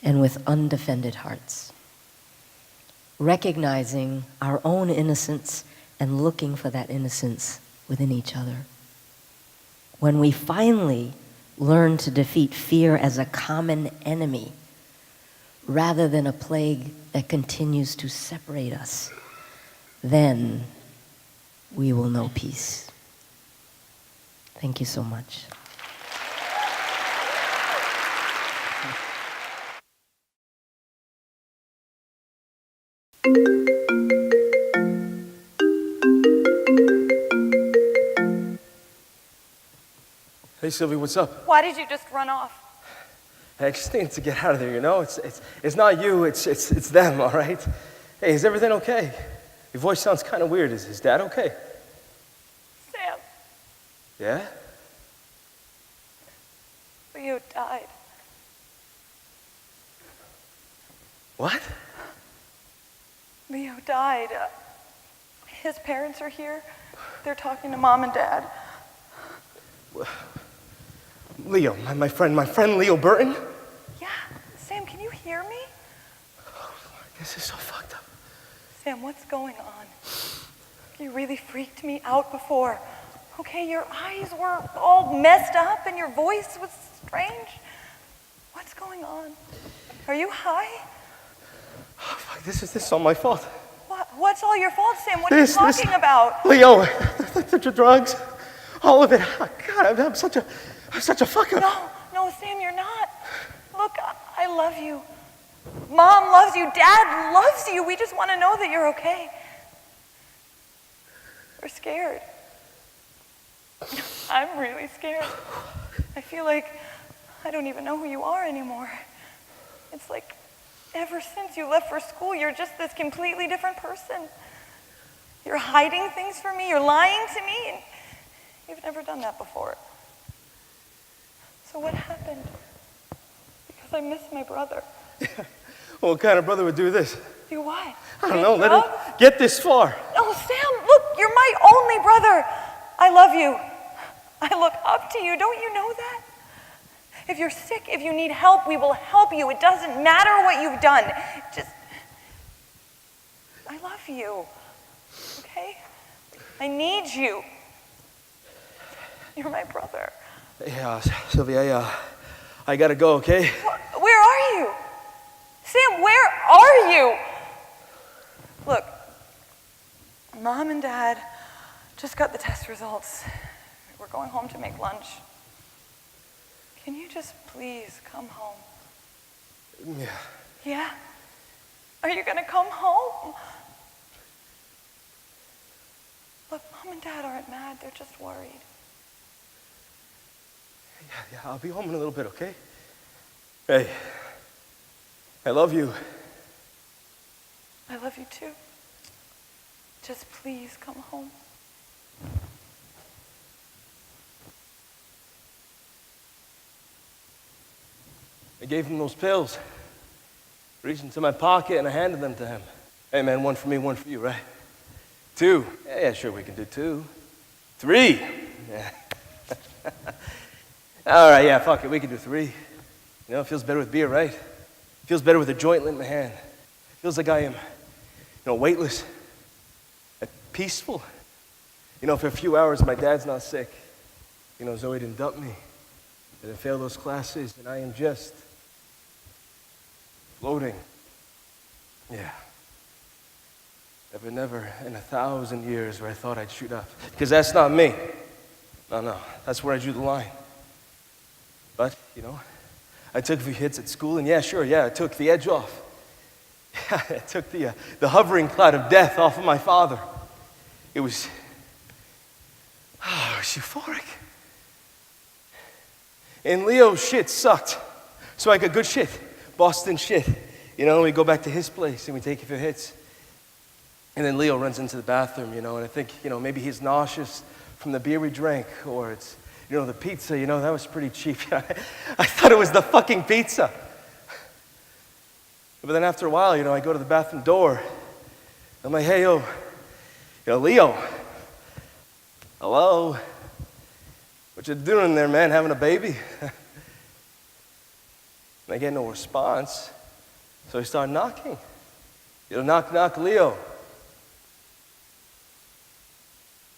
and with undefended hearts, recognizing our own innocence and looking for that innocence within each other. When we finally learn to defeat fear as a common enemy, rather than a plague that continues to separate us, then we will know peace. Thank you so much. Hey, Sylvie, what's up? Why did you just run off? Hey, I just needed to get out of there, you know? It's not you, it's them, all right? Hey, is everything okay? Your voice sounds kind of weird. Is Dad okay? Sam, Yeah? Leo died. What? Leo died. His parents are here. They're talking to Mom and Dad. Leo, my friend Leo Burton? Yeah, Sam, can you hear me? This is so fucked up. Sam, what's going on? you really freaked me out before. Okay, your eyes were all messed up and your voice was strange. What's going on? Are you high? Oh, fuck, this is all my fault. What's all your fault, Sam? What are you talking about? Leo, the drugs, all of it. Oh, God, I'm such a fucker. No, Sam, you're not. Look, I love you. Mom loves you. Dad loves you. We just want to know that you're okay. We're scared. I'm really scared. I feel like I don't even know who you are anymore. It's like ever since you left for school, you're just this completely different person. You're hiding things from me. You're lying to me. And you've never done that before. So what happened? Because I miss my brother. Well, what kind of brother would do this? Do what? I don't know, let him get this far. Oh, Sam, look, you're my only brother. I love you. I look up to you. Don't you know that? If you're sick, if you need help, we will help you. It doesn't matter what you've done. Just, I love you, okay? I need you. You're my brother. Yeah, Sylvia, I gotta go, okay? Where are you? Sam, where are you? Look, Mom and Dad just got the test results. We're going home to make lunch. Can you just please come home? Yeah. Yeah? Are you gonna come home? Look, Mom and Dad aren't mad, they're just worried. Yeah, I'll be home in a little bit, okay? Hey, I love you. I love you too. Just please come home. I gave him those pills. Reached into my pocket and I handed them to him. Hey man, one for me, one for you, right? 2. Yeah, sure, we can do 2. 3. Yeah. All right, yeah, fuck it, we can do 3. You know, it feels better with beer, right? It feels better with a joint lit in my hand. It feels like I am, weightless, peaceful. For a few hours, my dad's not sick. Zoe didn't dump me. I didn't fail those classes, and I am just floating. Yeah. Never in 1,000 years where I thought I'd shoot up. Because that's not me. No, that's where I drew the line. But, I took a few hits at school, and I took the edge off. Yeah, I took the hovering cloud of death off of my father. It was euphoric. And Leo's shit sucked. So I got good shit, Boston shit. We go back to his place and we take a few hits. And then Leo runs into the bathroom, and I think, maybe he's nauseous from the beer we drank, or it's, the pizza, that was pretty cheap. I thought it was the fucking pizza. But then after a while, I go to the bathroom door. I'm like, hey, Leo. Hello? What you doing there, man? Having a baby? And I get no response. So I start knocking. Knock, knock, Leo.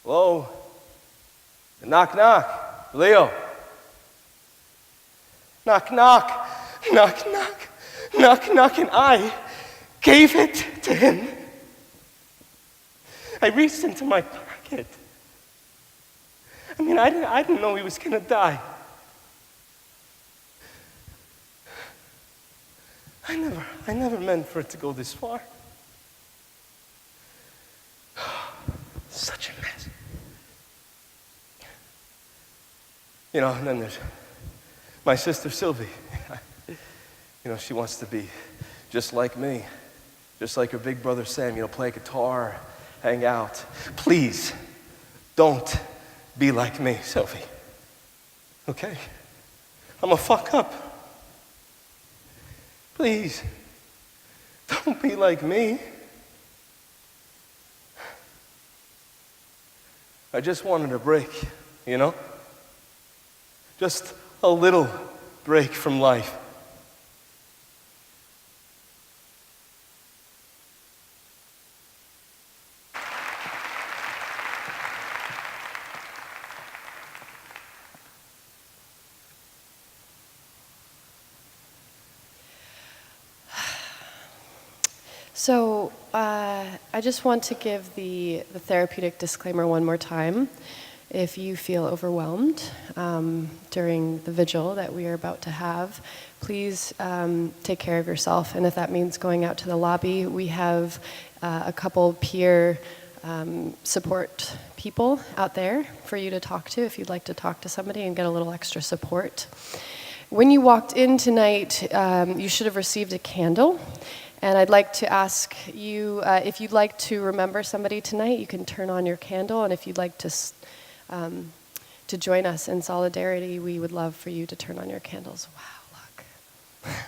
Hello? Knock, knock. Leo. Knock, knock. Knock, knock. Knock, knock. And I gave it to him. I reached into my pocket. I didn't know he was going to die. I never meant for it to go this far. Such a mess. And then there's my sister Sylvie. She wants to be just like me, just like her big brother Sam, play guitar, hang out. Please, don't be like me, Sylvie. Okay? I'm a fuck up. Please, don't be like me. I just wanted a break, Just a little break from life. So I just want to give the therapeutic disclaimer one more time. If you feel overwhelmed during the vigil that we are about to have, please take care of yourself. And if that means going out to the lobby, we have a couple peer support people out there for you to talk to if you'd like to talk to somebody and get a little extra support. When you walked in tonight, you should have received a candle. And I'd like to ask you, if you'd like to remember somebody tonight, you can turn on your candle. And if you'd like to join us in solidarity, we would love for you to turn on your candles. Wow, look.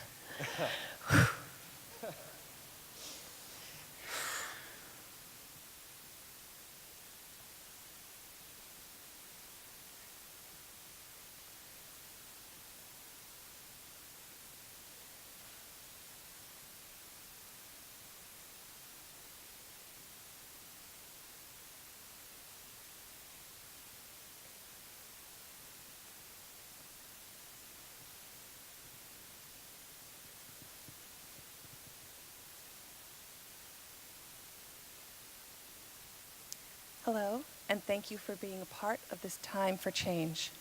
Hello, and thank you for being a part of this time for change.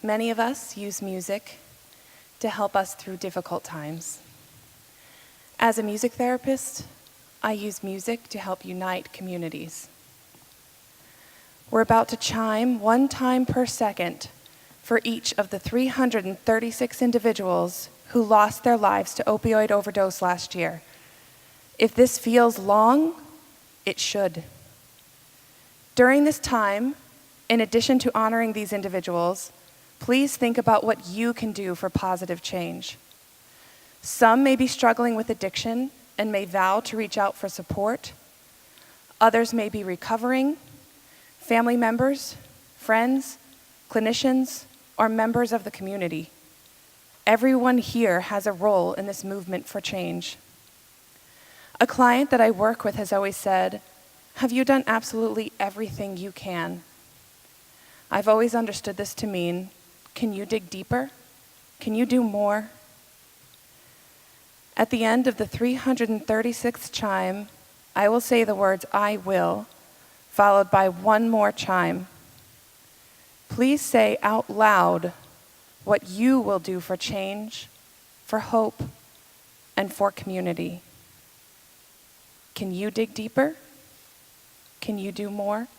Many of us use music to help us through difficult times. As a music therapist, I use music to help unite communities. We're about to chime 1 time per second for each of the 336 individuals who lost their lives to opioid overdose last year. If this feels long, it should. During this time, in addition to honoring these individuals, please think about what you can do for positive change. Some may be struggling with addiction and may vow to reach out for support. Others may be recovering. Family members, friends, clinicians, or members of the community. Everyone here has a role in this movement for change. A client that I work with has always said, "Have you done absolutely everything you can?" I've always understood this to mean, can you dig deeper? Can you do more? At the end of the 336th chime, I will say the words, "I will," followed by one more chime. Please say out loud what you will do for change, for hope, and for community. Can you dig deeper? Can you do more?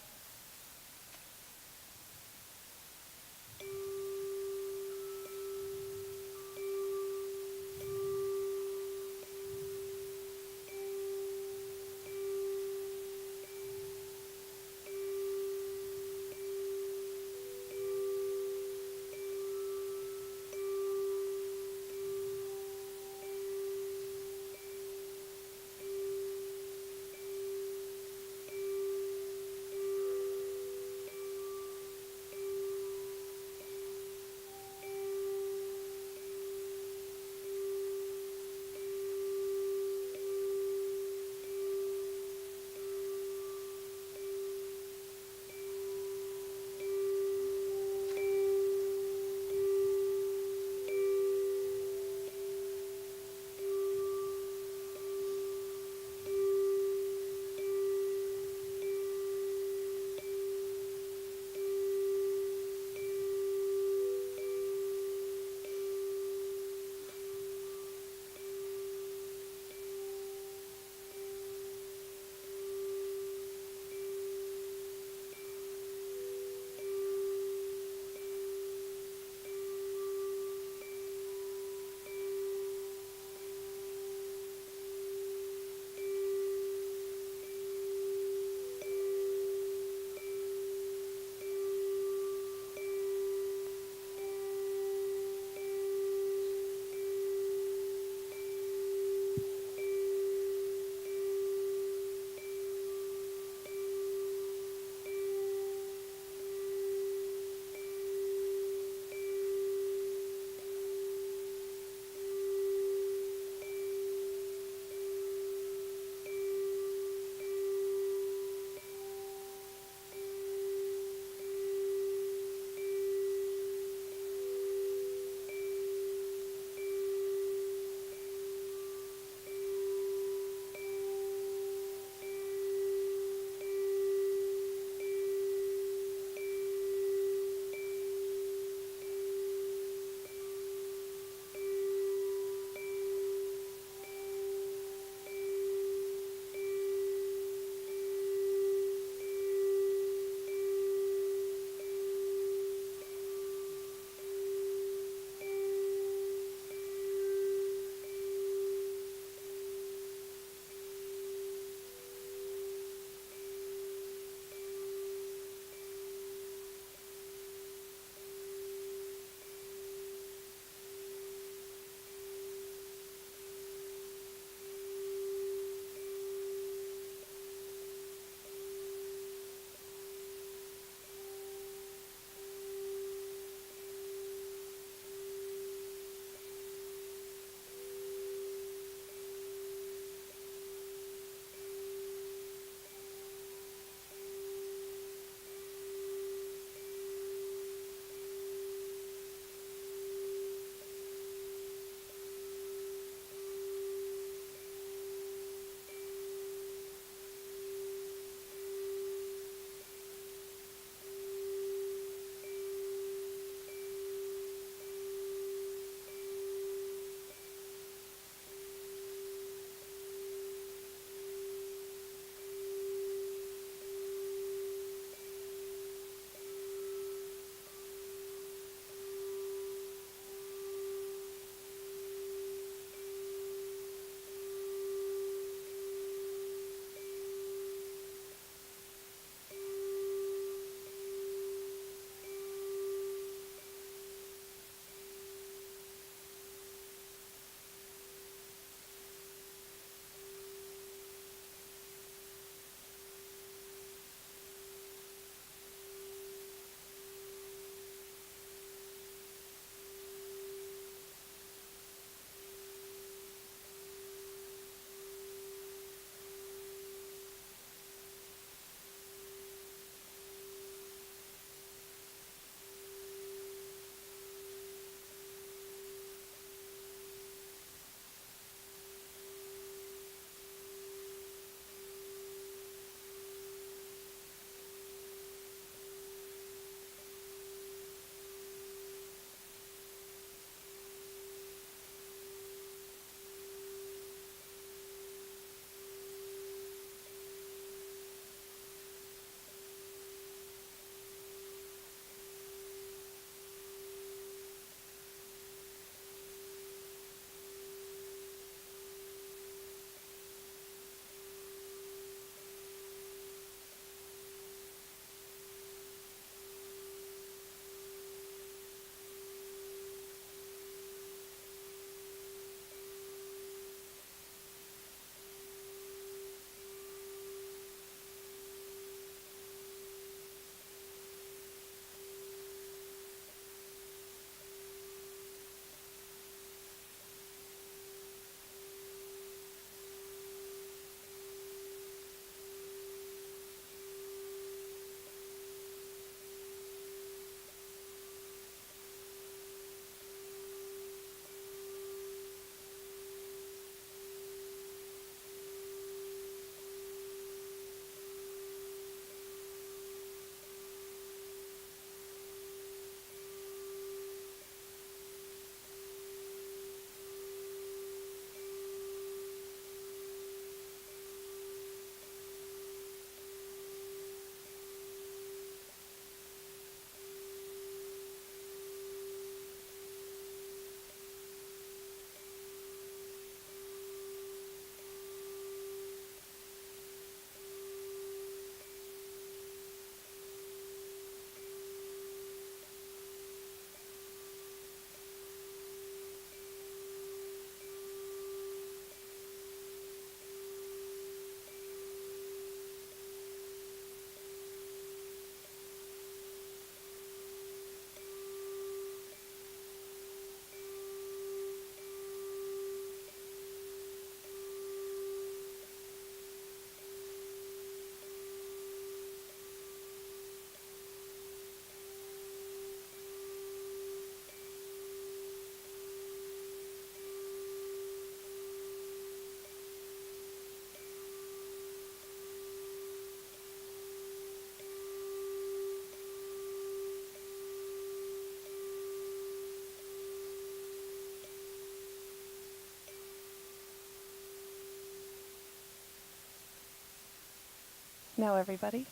Now everybody.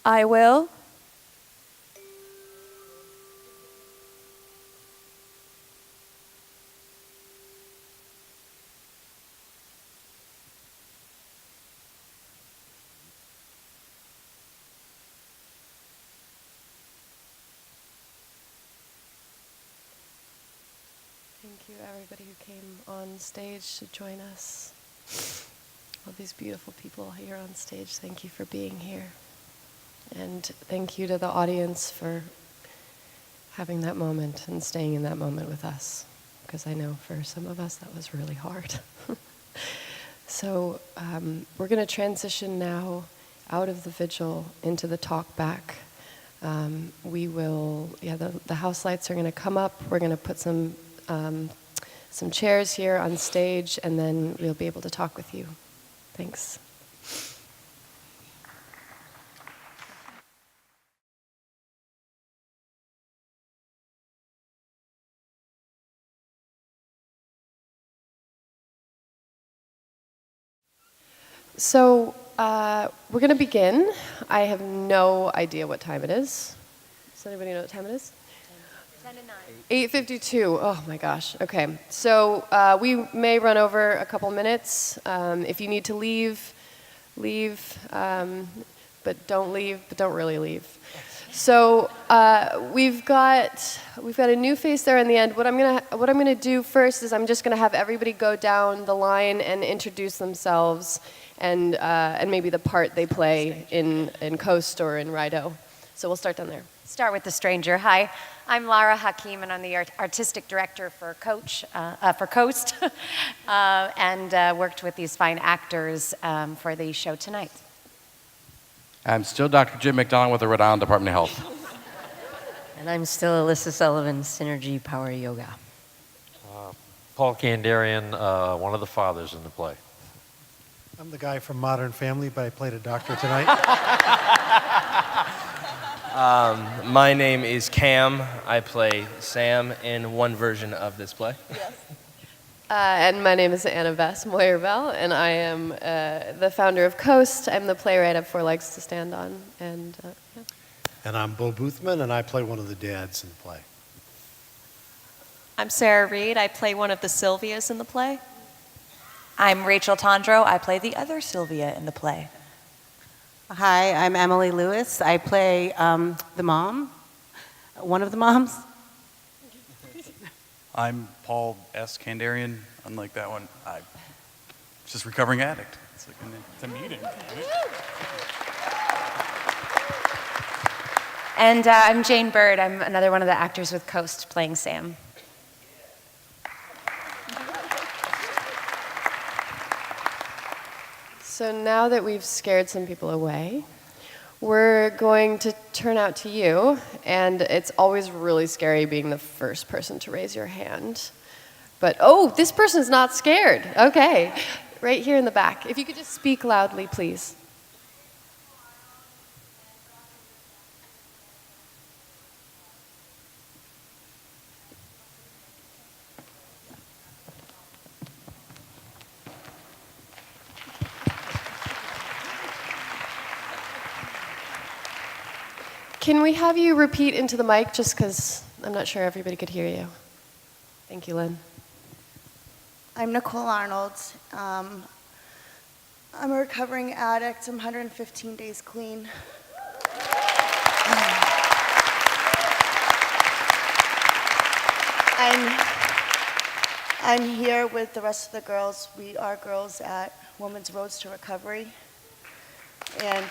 I will. Thank you, everybody who came on stage to join us. All these beautiful people here on stage, thank you for being here. And thank you to the audience for having that moment and staying in that moment with us, because I know for some of us that was really hard. So we're going to transition now out of the vigil into the talk back. We will, the house lights are going to come up. We're going to put some chairs here on stage, and then we'll be able to talk with you. Thanks. So we're going to begin. I have no idea what time it is. Does anybody know what time it is? 10 to 9. 8:52. Oh my gosh. Okay. So we may run over a couple minutes. If you need to leave, leave. But don't leave. But don't really leave. So we've got a new face there in the end. What I'm gonna do first is I'm just gonna have everybody go down the line and introduce themselves and maybe the part they play in COAAST or in Rhode. So we'll start down there. Start with the stranger. Hi, I'm Lara Hakim, and I'm the artistic director for COAAST, and worked with these fine actors for the show tonight. I'm still Dr. Jim McDonald with the Rhode Island Department of Health. And I'm still Alyssa Sullivan, Synergy Power Yoga. Paul Kandarian, one of the fathers in the play. I'm the guy from Modern Family, but I played a doctor tonight. My name is Cam. I play Sam in one version of this play. Yes. And my name is Anna Bess Moyer-Bell, and I am the founder of COAAST. I'm the playwright of Four Legs to Stand On. And And I'm Bo Boothman, and I play one of the dads in the play. I'm Sarah Reed. I play one of the Sylvias in the play. I'm Rachel Tondro. I play the other Sylvia in the play. Hi, I'm Emily Lewis. I play the mom, one of the moms. I'm Paul S. Kandarian. Unlike that one, I'm just recovering addict. It's like it's a meeting. And I'm Jane Bird. I'm another one of the actors with COAAST playing Sam. so now that we've scared some people away, we're going to turn out to you, and it's always really scary being the first person to raise your hand. But, oh, this person's not scared. Okay, right here in the back. If you could just speak loudly, please. Can we have you repeat into the mic, just because I'm not sure everybody could hear you? Thank you, Lynn. I'm Nicole Arnold. I'm a recovering addict. I'm 115 days clean. I'm here with the rest of the girls. We are girls at Women's Roads to Recovery. And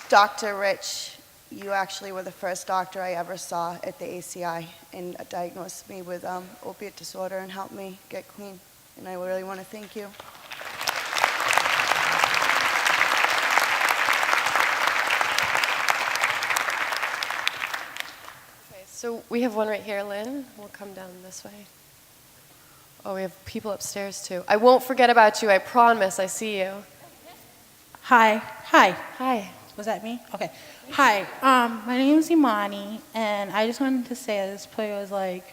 Dr. Rich, you actually were the first doctor I ever saw at the ACI and diagnosed me with opiate disorder and helped me get clean. And I really want to thank you. Okay, so we have one right here, Lynn. We'll come down this way. Oh, we have people upstairs too. I won't forget about you, I promise. I see you. Hi. Hi. Hi. Was that me? Okay. Hi. My name is Imani, and I just wanted to say this play was like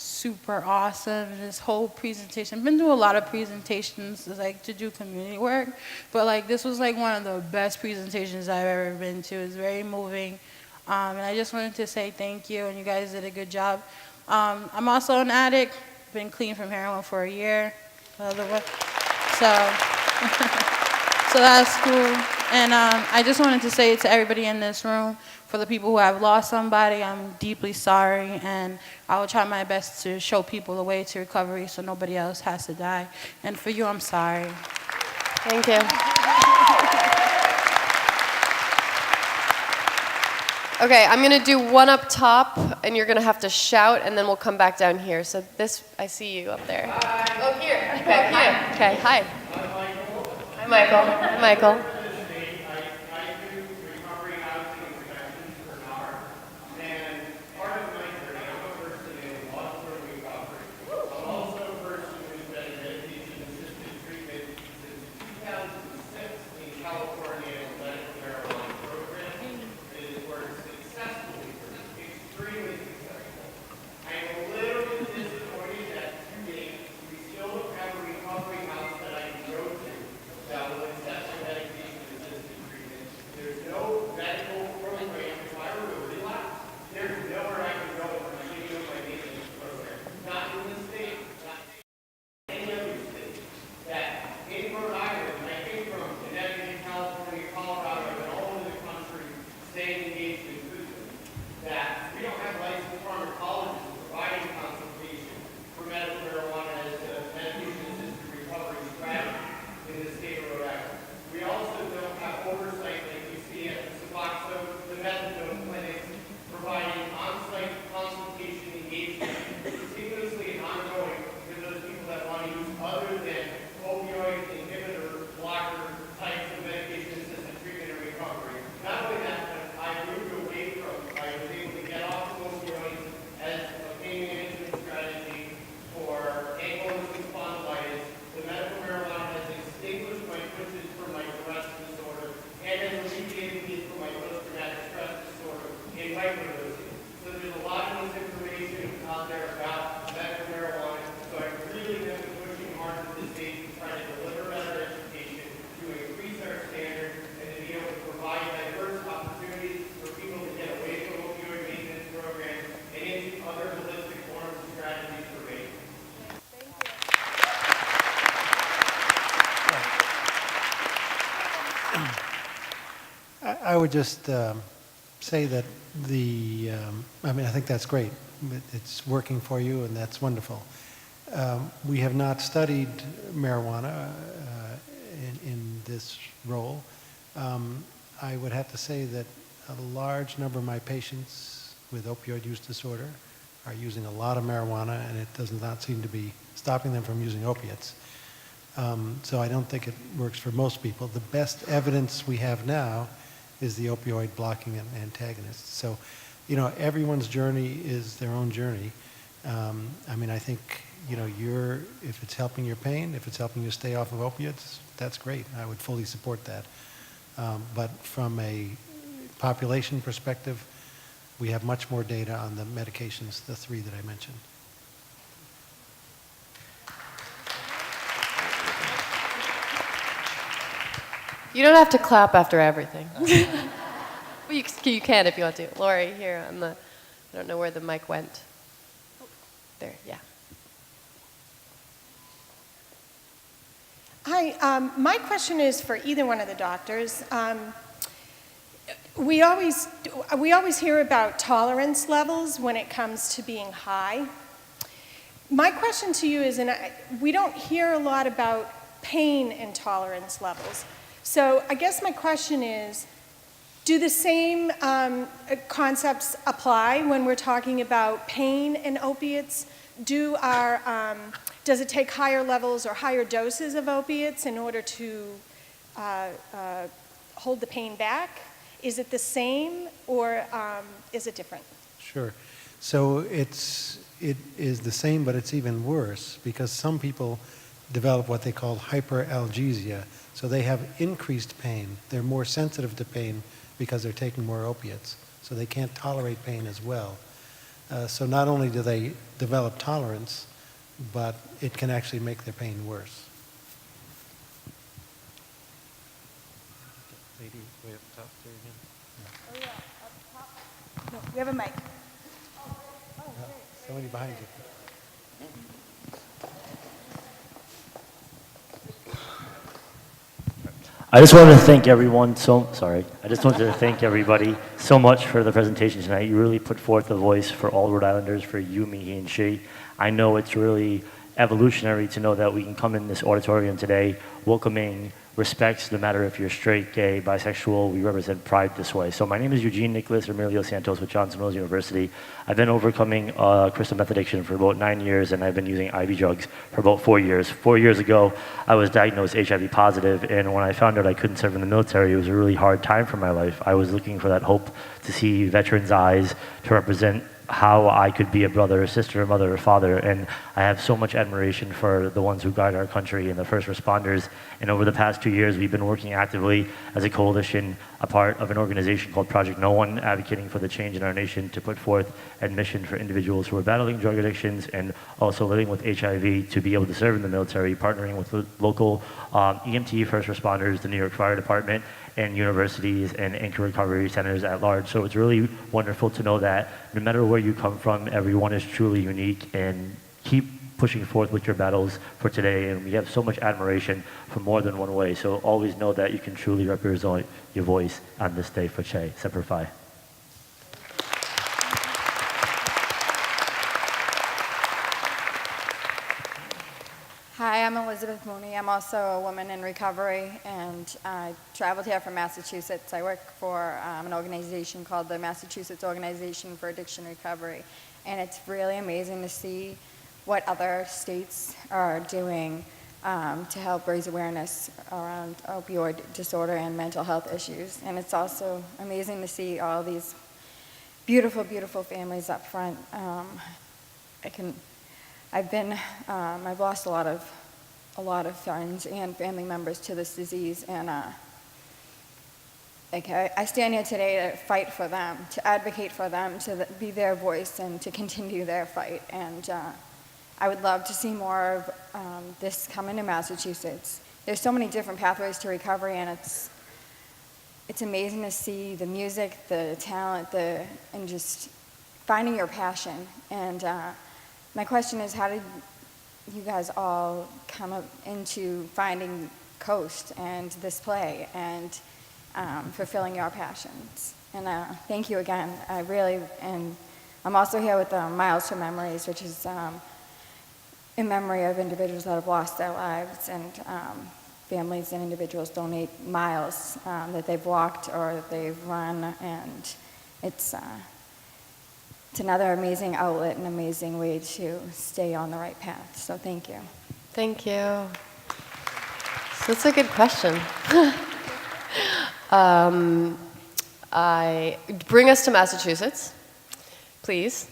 super awesome. This whole presentation, I've been doing a lot of presentations like to do community work, but like this was like one of the best presentations I've ever been to. It's very moving, and I just wanted to say thank you, and you guys did a good job. I'm also an addict, been clean from heroin for a year, so so that's cool. And I just wanted to say to everybody in this room, for the people who have lost somebody, I'm deeply sorry, and I will try my best to show people the way to recovery so nobody else has to die. And for you, I'm sorry. Thank you. Okay, I'm gonna do one up top, and you're gonna have to shout, and then we'll come back down here. So this, I see you up there. Oh, here. Okay, hi. Okay, hi. Hi, Michael. Hi, Michael. I would just say that I mean, I think that's great. It's working for you, and that's wonderful. We have not studied marijuana in this role. I would have to say that a large number of my patients with opioid use disorder are using a lot of marijuana, and it does not seem to be stopping them from using opiates. So I don't think it works for most people. The best evidence we have now is the opioid blocking antagonists. So, you know, everyone's journey is their own journey. I mean, I think, you know, if it's helping your pain, if it's helping you stay off of opiates, that's great. I would fully support that. But from a population perspective, we have much more data on the medications, the three that I mentioned. You don't have to clap after everything. Well, you can if you want to. Lori, here on the, I don't know where the mic went. There, yeah. Hi, my question is for either one of the doctors. We always hear about tolerance levels when it comes to being high. My question to you is, and we don't hear a lot about pain and tolerance levels. So I guess my question is, do the same concepts apply when we're talking about pain and opiates? Does it take higher levels or higher doses of opiates in order to hold the pain back? Is it the same, or is it different? Sure. So it is the same, but it's even worse, because some people develop what they call hyperalgesia. So they have increased pain. They're more sensitive to pain because they're taking more opiates. So they can't tolerate pain as well. So not only do they develop tolerance, but it can actually make their pain worse. Lady way up top there again. Oh, yeah, up top. No, we have a mic. Somebody behind you. I just wanted to thank everyone I just wanted to thank everybody so much for the presentation tonight. You really put forth a voice for all Rhode Islanders, for you, me, he, and she. I know it's really evolutionary to know that we can come in this auditorium today welcoming respect, no matter if you're straight, gay, bisexual. We represent pride this way. So my name is Eugene Nicholas Emilio Santos with Johnson Wales University. I've been overcoming crystal meth addiction for about 9 years, and I've been using IV drugs for about 4 years. 4 years ago, I was diagnosed HIV positive, and when I found out I couldn't serve in the military, it was a really hard time for my life. I was looking for that hope to see veterans' eyes, to represent how I could be a brother, a sister, a mother, a father, and I have so much admiration for the ones who guard our country and the first responders. And over the past 2 years, we've been working actively as a coalition, a part of an organization called Project No One, advocating for the change in our nation to put forth admission for individuals who are battling drug addictions and also living with HIV to be able to serve in the military, partnering with local EMT first responders, the New York Fire Department, and universities and anchor recovery centers at large. So it's really wonderful to know that no matter where you come from, everyone is truly unique, and keep pushing forth with your battles for today. And we have so much admiration for more than one way. So always know that you can truly represent your voice on this day for Che. Semper Fi. Hi, I'm Elizabeth Mooney. I'm also a woman in recovery, and I traveled here from Massachusetts. I work for an organization called the Massachusetts Organization for Addiction Recovery, and it's really amazing to see what other states are doing to help raise awareness around opioid disorder and mental health issues. And it's also amazing to see all these beautiful, beautiful families up front. I've lost a lot of friends and family members to this disease, and I stand here today to fight for them, to advocate for them, to be their voice and to continue their fight. And I would love to see more of this come into Massachusetts. There's so many different pathways to recovery, and it's amazing to see the music, the talent, and just finding your passion. And my question is, how did you guys all come up into finding COAAST and this play and fulfilling your passions? And thank you again. And I'm also here with Miles to Memories, which is in memory of individuals that have lost their lives, and families and individuals donate miles that they've walked or that they've run, and it's another amazing outlet, an amazing way to stay on the right path. So thank you. Thank you. So that's a good question. Bring us to Massachusetts, please.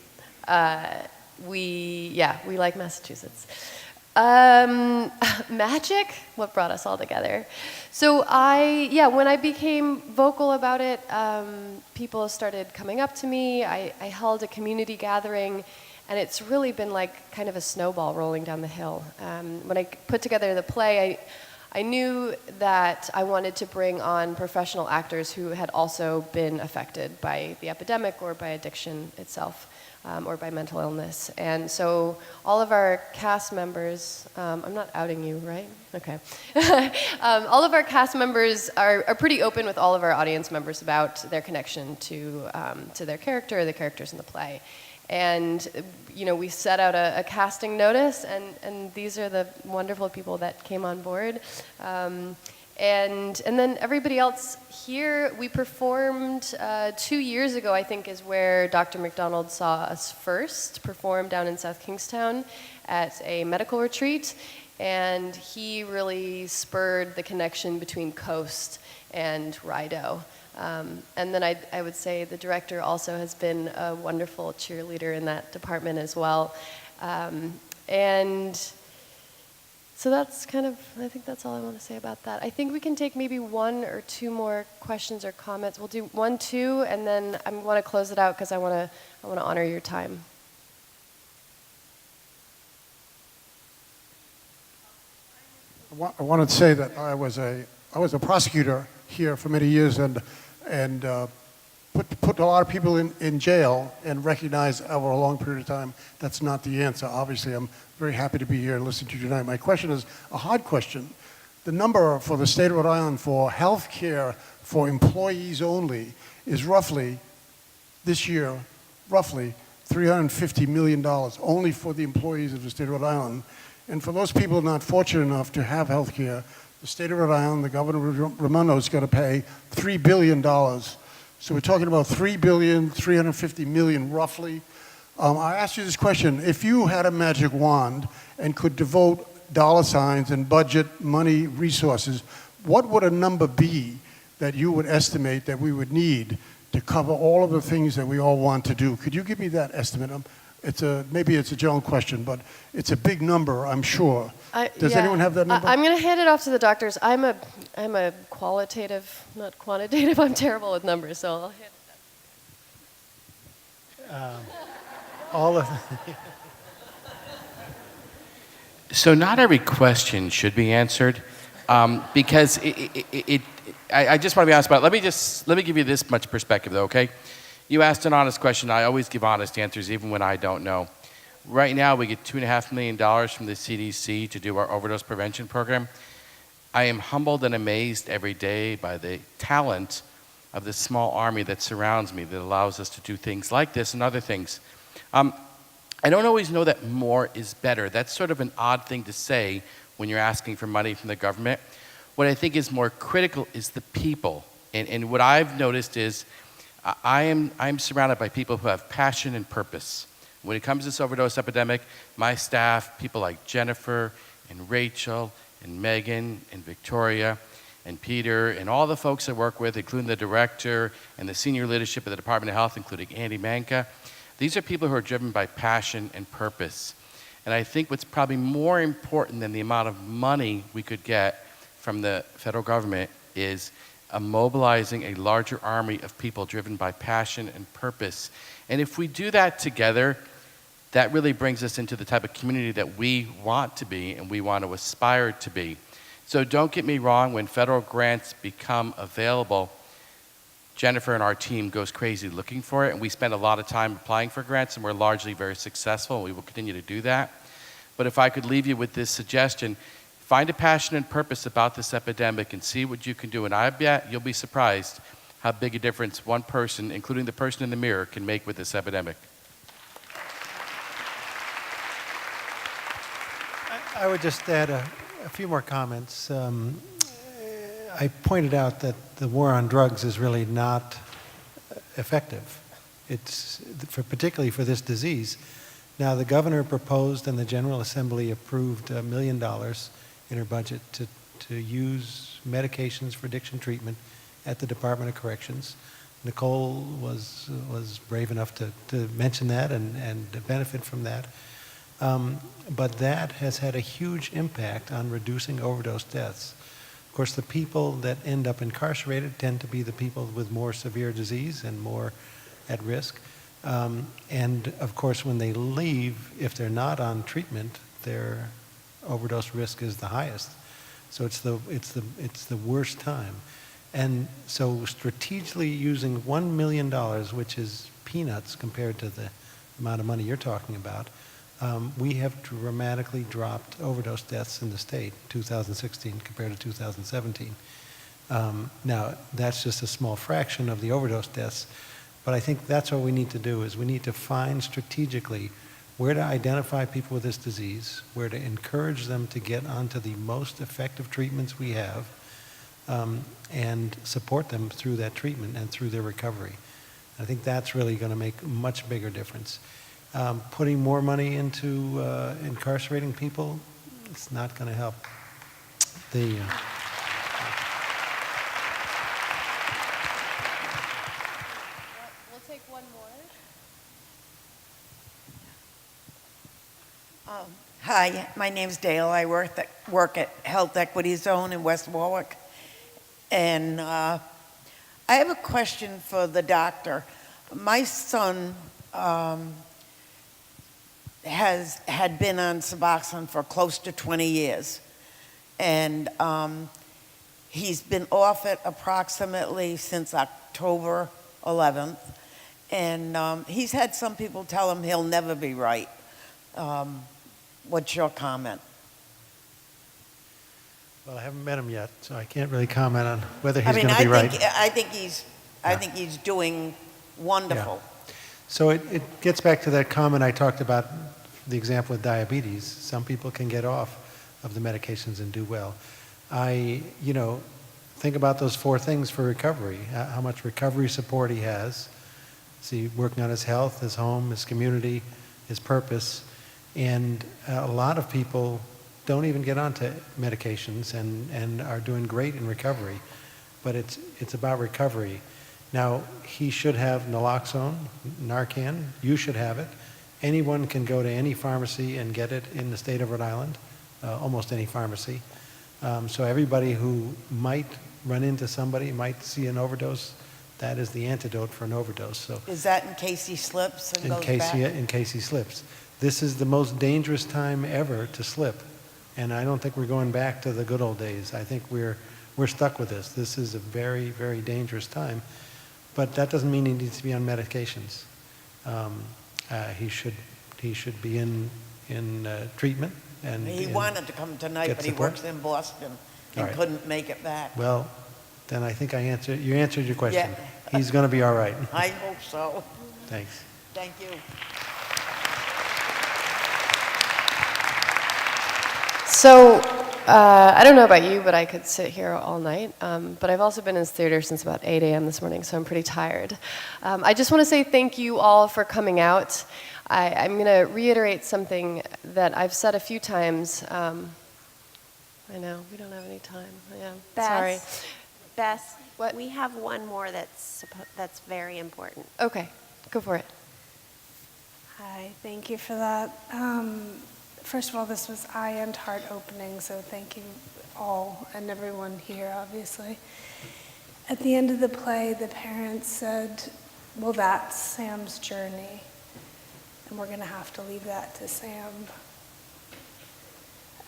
We like Massachusetts. Magic, what brought us all together? So when I became vocal about it, people started coming up to me. I held a community gathering, and it's really been like kind of a snowball rolling down the hill. When I put together the play, I knew that I wanted to bring on professional actors who had also been affected by the epidemic or by addiction itself. Or by mental illness. And so all of our cast members, I'm not outing you, right? Okay. All of our cast members are pretty open with all of our audience members about their connection to their character, the characters in the play. And we set out a casting notice, and these are the wonderful people that came on board. And then everybody else here, we performed 2 years ago, I think, is where Dr. McDonald saw us first perform down in South Kingstown at a medical retreat. And he really spurred the connection between COAAST and Rhode. And then I would say the director also has been a wonderful cheerleader in that department as well. And So that's kind of, I think that's all I want to say about that. I think we can take maybe one or two more questions or comments. We'll do 1, 2, and then I want to close it out because I want to honor your time. I wanted to say that I was a prosecutor here for many years and put a lot of people in jail and recognized over a long period of time that's not the answer. Obviously, I'm very happy to be here and listen to you tonight. My question is a hard question. The number for the state of Rhode Island for health care for employees only is roughly, this year, roughly $350 million only for the employees of the state of Rhode Island. And for those people not fortunate enough to have health care, the state of Rhode Island, the governor Romano is going to pay $3 billion. So we're talking about $3.35 billion roughly. I asked you this question. If you had a magic wand and could devote dollar signs and budget money resources, what would a number be that you would estimate that we would need to cover all of the things that we all want to do? Could you give me that estimate? Maybe it's a general question, but it's a big number, I'm sure. Does anyone have that number? I'm going to hand it off to the doctors. I'm a qualitative, not quantitative. I'm terrible with numbers, so I'll hand it All of So not every question should be answered, because I just want to be honest about it. Let me give you this much perspective, though, okay? You asked an honest question. I always give honest answers, even when I don't know. Right now, we get $2.5 million from the CDC to do our overdose prevention program. I am humbled and amazed every day by the talent of the small army that surrounds me that allows us to do things like this and other things. I don't always know that more is better. That's sort of an odd thing to say when you're asking for money from the government. What I think is more critical is the people. And what I've noticed is I'm surrounded by people who have passion and purpose. When it comes to this overdose epidemic, my staff, people like Jennifer and Rachel and Megan and Victoria and Peter and all the folks I work with, including the director and the senior leadership of the Department of Health, including Andy Manka, these are people who are driven by passion and purpose. And I think what's probably more important than the amount of money we could get from the federal government is mobilizing a larger army of people driven by passion and purpose. And if we do that together, that really brings us into the type of community that we want to be and we want to aspire to be. So don't get me wrong, when federal grants become available, Jennifer and our team goes crazy looking for it, and we spend a lot of time applying for grants, and we're largely very successful, and we will continue to do that. But if I could leave you with this suggestion, find a passion and purpose about this epidemic and see what you can do. And I bet you'll be surprised how big a difference one person, including the person in the mirror, can make with this epidemic. I would just add a few more comments. I pointed out that the war on drugs is really not effective. It's particularly for this disease. Now, the governor proposed and the General Assembly approved $1 million in her budget to use medications for addiction treatment at the Department of Corrections. Nicole was brave enough to mention that and benefit from that. But that has had a huge impact on reducing overdose deaths. Of course, the people that end up incarcerated tend to be the people with more severe disease and more at risk. And of course, when they leave, if they're not on treatment, their overdose risk is the highest. So it's the worst time. And so strategically using $1 million, which is peanuts compared to the amount of money you're talking about, we have dramatically dropped overdose deaths in the state, 2016 compared to 2017. Now, that's just a small fraction of the overdose deaths, but I think that's what we need to do, is we need to find strategically where to identify people with this disease, where to encourage them to get onto the most effective treatments we have, and support them through that treatment and through their recovery. I think that's really going to make a much bigger difference. Putting more money into incarcerating people, it's not going to help. We'll take one more. Hi, my name's Dale. I work work at Health Equity Zone in West Warwick. And I have a question for the doctor. My son had been on Suboxone for close to 20 years. And he's been off it approximately since October 11th. And he's had some people tell him he'll never be right. What's your comment? Well, I haven't met him yet, so I can't really comment on whether he's going to be right. I think he's doing wonderful. Yeah. So it gets back to that comment I talked about, the example with diabetes. Some people can get off of the medications and do well. Think about those 4 things for recovery, how much recovery support he has. See, working on his health, his home, his community, his purpose. And a lot of people don't even get onto medications and are doing great in recovery. But it's about recovery. Now, he should have naloxone, Narcan. You should have it. Anyone can go to any pharmacy and get it in the state of Rhode Island, almost any pharmacy. So everybody who might run into somebody, might see an overdose, that is the antidote for an overdose. So is that in case he slips and goes back? In case he slips. This is the most dangerous time ever to slip. And I don't think we're going back to the good old days. I think we're stuck with this. This is a very, very dangerous time. But that doesn't mean he needs to be on medications. He should be in treatment. And he wanted to come tonight, but he works in Boston and couldn't make it back. Well, then I think you answered your question. Yeah. He's going to be all right. I hope so. Thanks. Thank you. So, I don't know about you, but I could sit here all night. But I've also been in this theater since about 8 a.m. this morning, so I'm pretty tired. I just want to say thank you all for coming out. I'm going to reiterate something that I've said a few times. I know, we don't have any time. Yeah, sorry. Bess, we have one more that's very important. Okay, go for it. Hi, thank you for that. First of all, this was eye and heart opening, so thank you all and everyone here, obviously. At the end of the play, the parents said, well, that's Sam's journey, and we're going to have to leave that to Sam.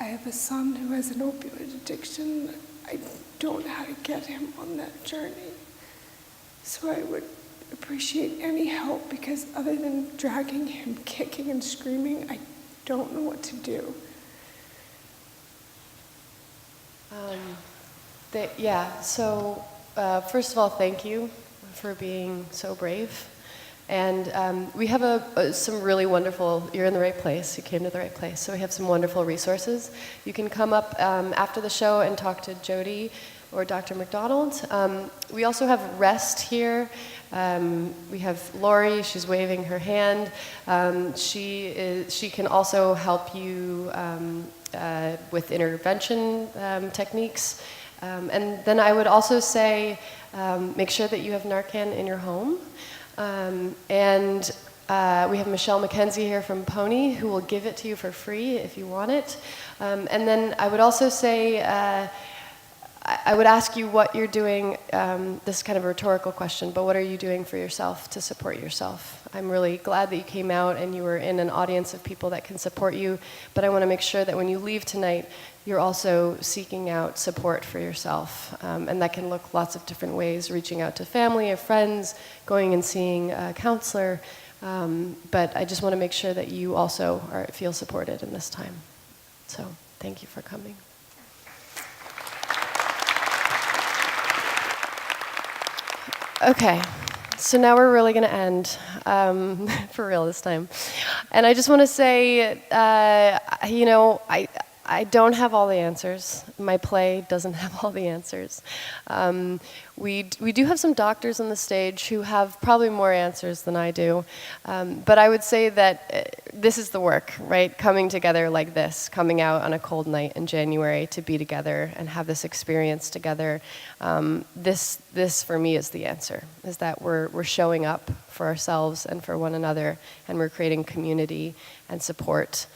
I have a son who has an opioid addiction. I don't know how to get him on that journey. So I would appreciate any help, because other than dragging him, kicking and screaming, I don't know what to do. So first of all, thank you for being so brave. And we have some really wonderful, you're in the right place, you came to the right place. So we have some wonderful resources. You can come up after the show and talk to Jody or Dr. McDonald. We also have Rest here. We have Lori, she's waving her hand. She can also help you with intervention techniques. And then I would also say, make sure that you have Narcan in your home. And we have Michelle McKenzie here from Pony, who will give it to you for free if you want it. And then I would also say, I would ask you what you're doing, this is kind of a rhetorical question, but what are you doing for yourself to support yourself? I'm really glad that you came out and you were in an audience of people that can support you, but I want to make sure that when you leave tonight, you're also seeking out support for yourself. And that can look lots of different ways, reaching out to family or friends, going and seeing a counselor. But I just want to make sure that you also feel supported in this time. So thank you for coming. Okay, so now we're really going to end, for real this time. And I just want to say, I don't have all the answers. My play doesn't have all the answers. We do have some doctors on the stage who have probably more answers than I do. But I would say that this is the work, right? Coming together like this, coming out on a cold night in January to be together and have this experience together. This for me is the answer, is that we're showing up for ourselves and for one another, and we're creating community and support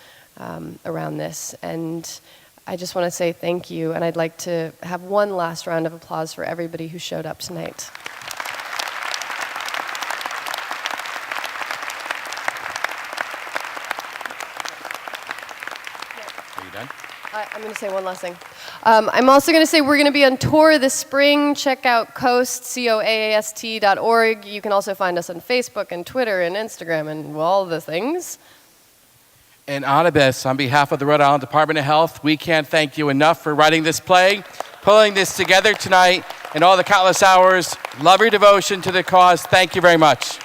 around this. And I just want to say thank you, and I'd like to have one last round of applause for everybody who showed up tonight. Are you done? I'm going to say one last thing. I'm also going to say we're going to be on tour this spring. Check out COAAST, COAAST.org. You can also find us on Facebook and Twitter and Instagram and all the things. And Annabeth, on behalf of the Rhode Island Department of Health, we can't thank you enough for writing this play, pulling this together tonight, and all the countless hours. Love your devotion to the cause. Thank you very much.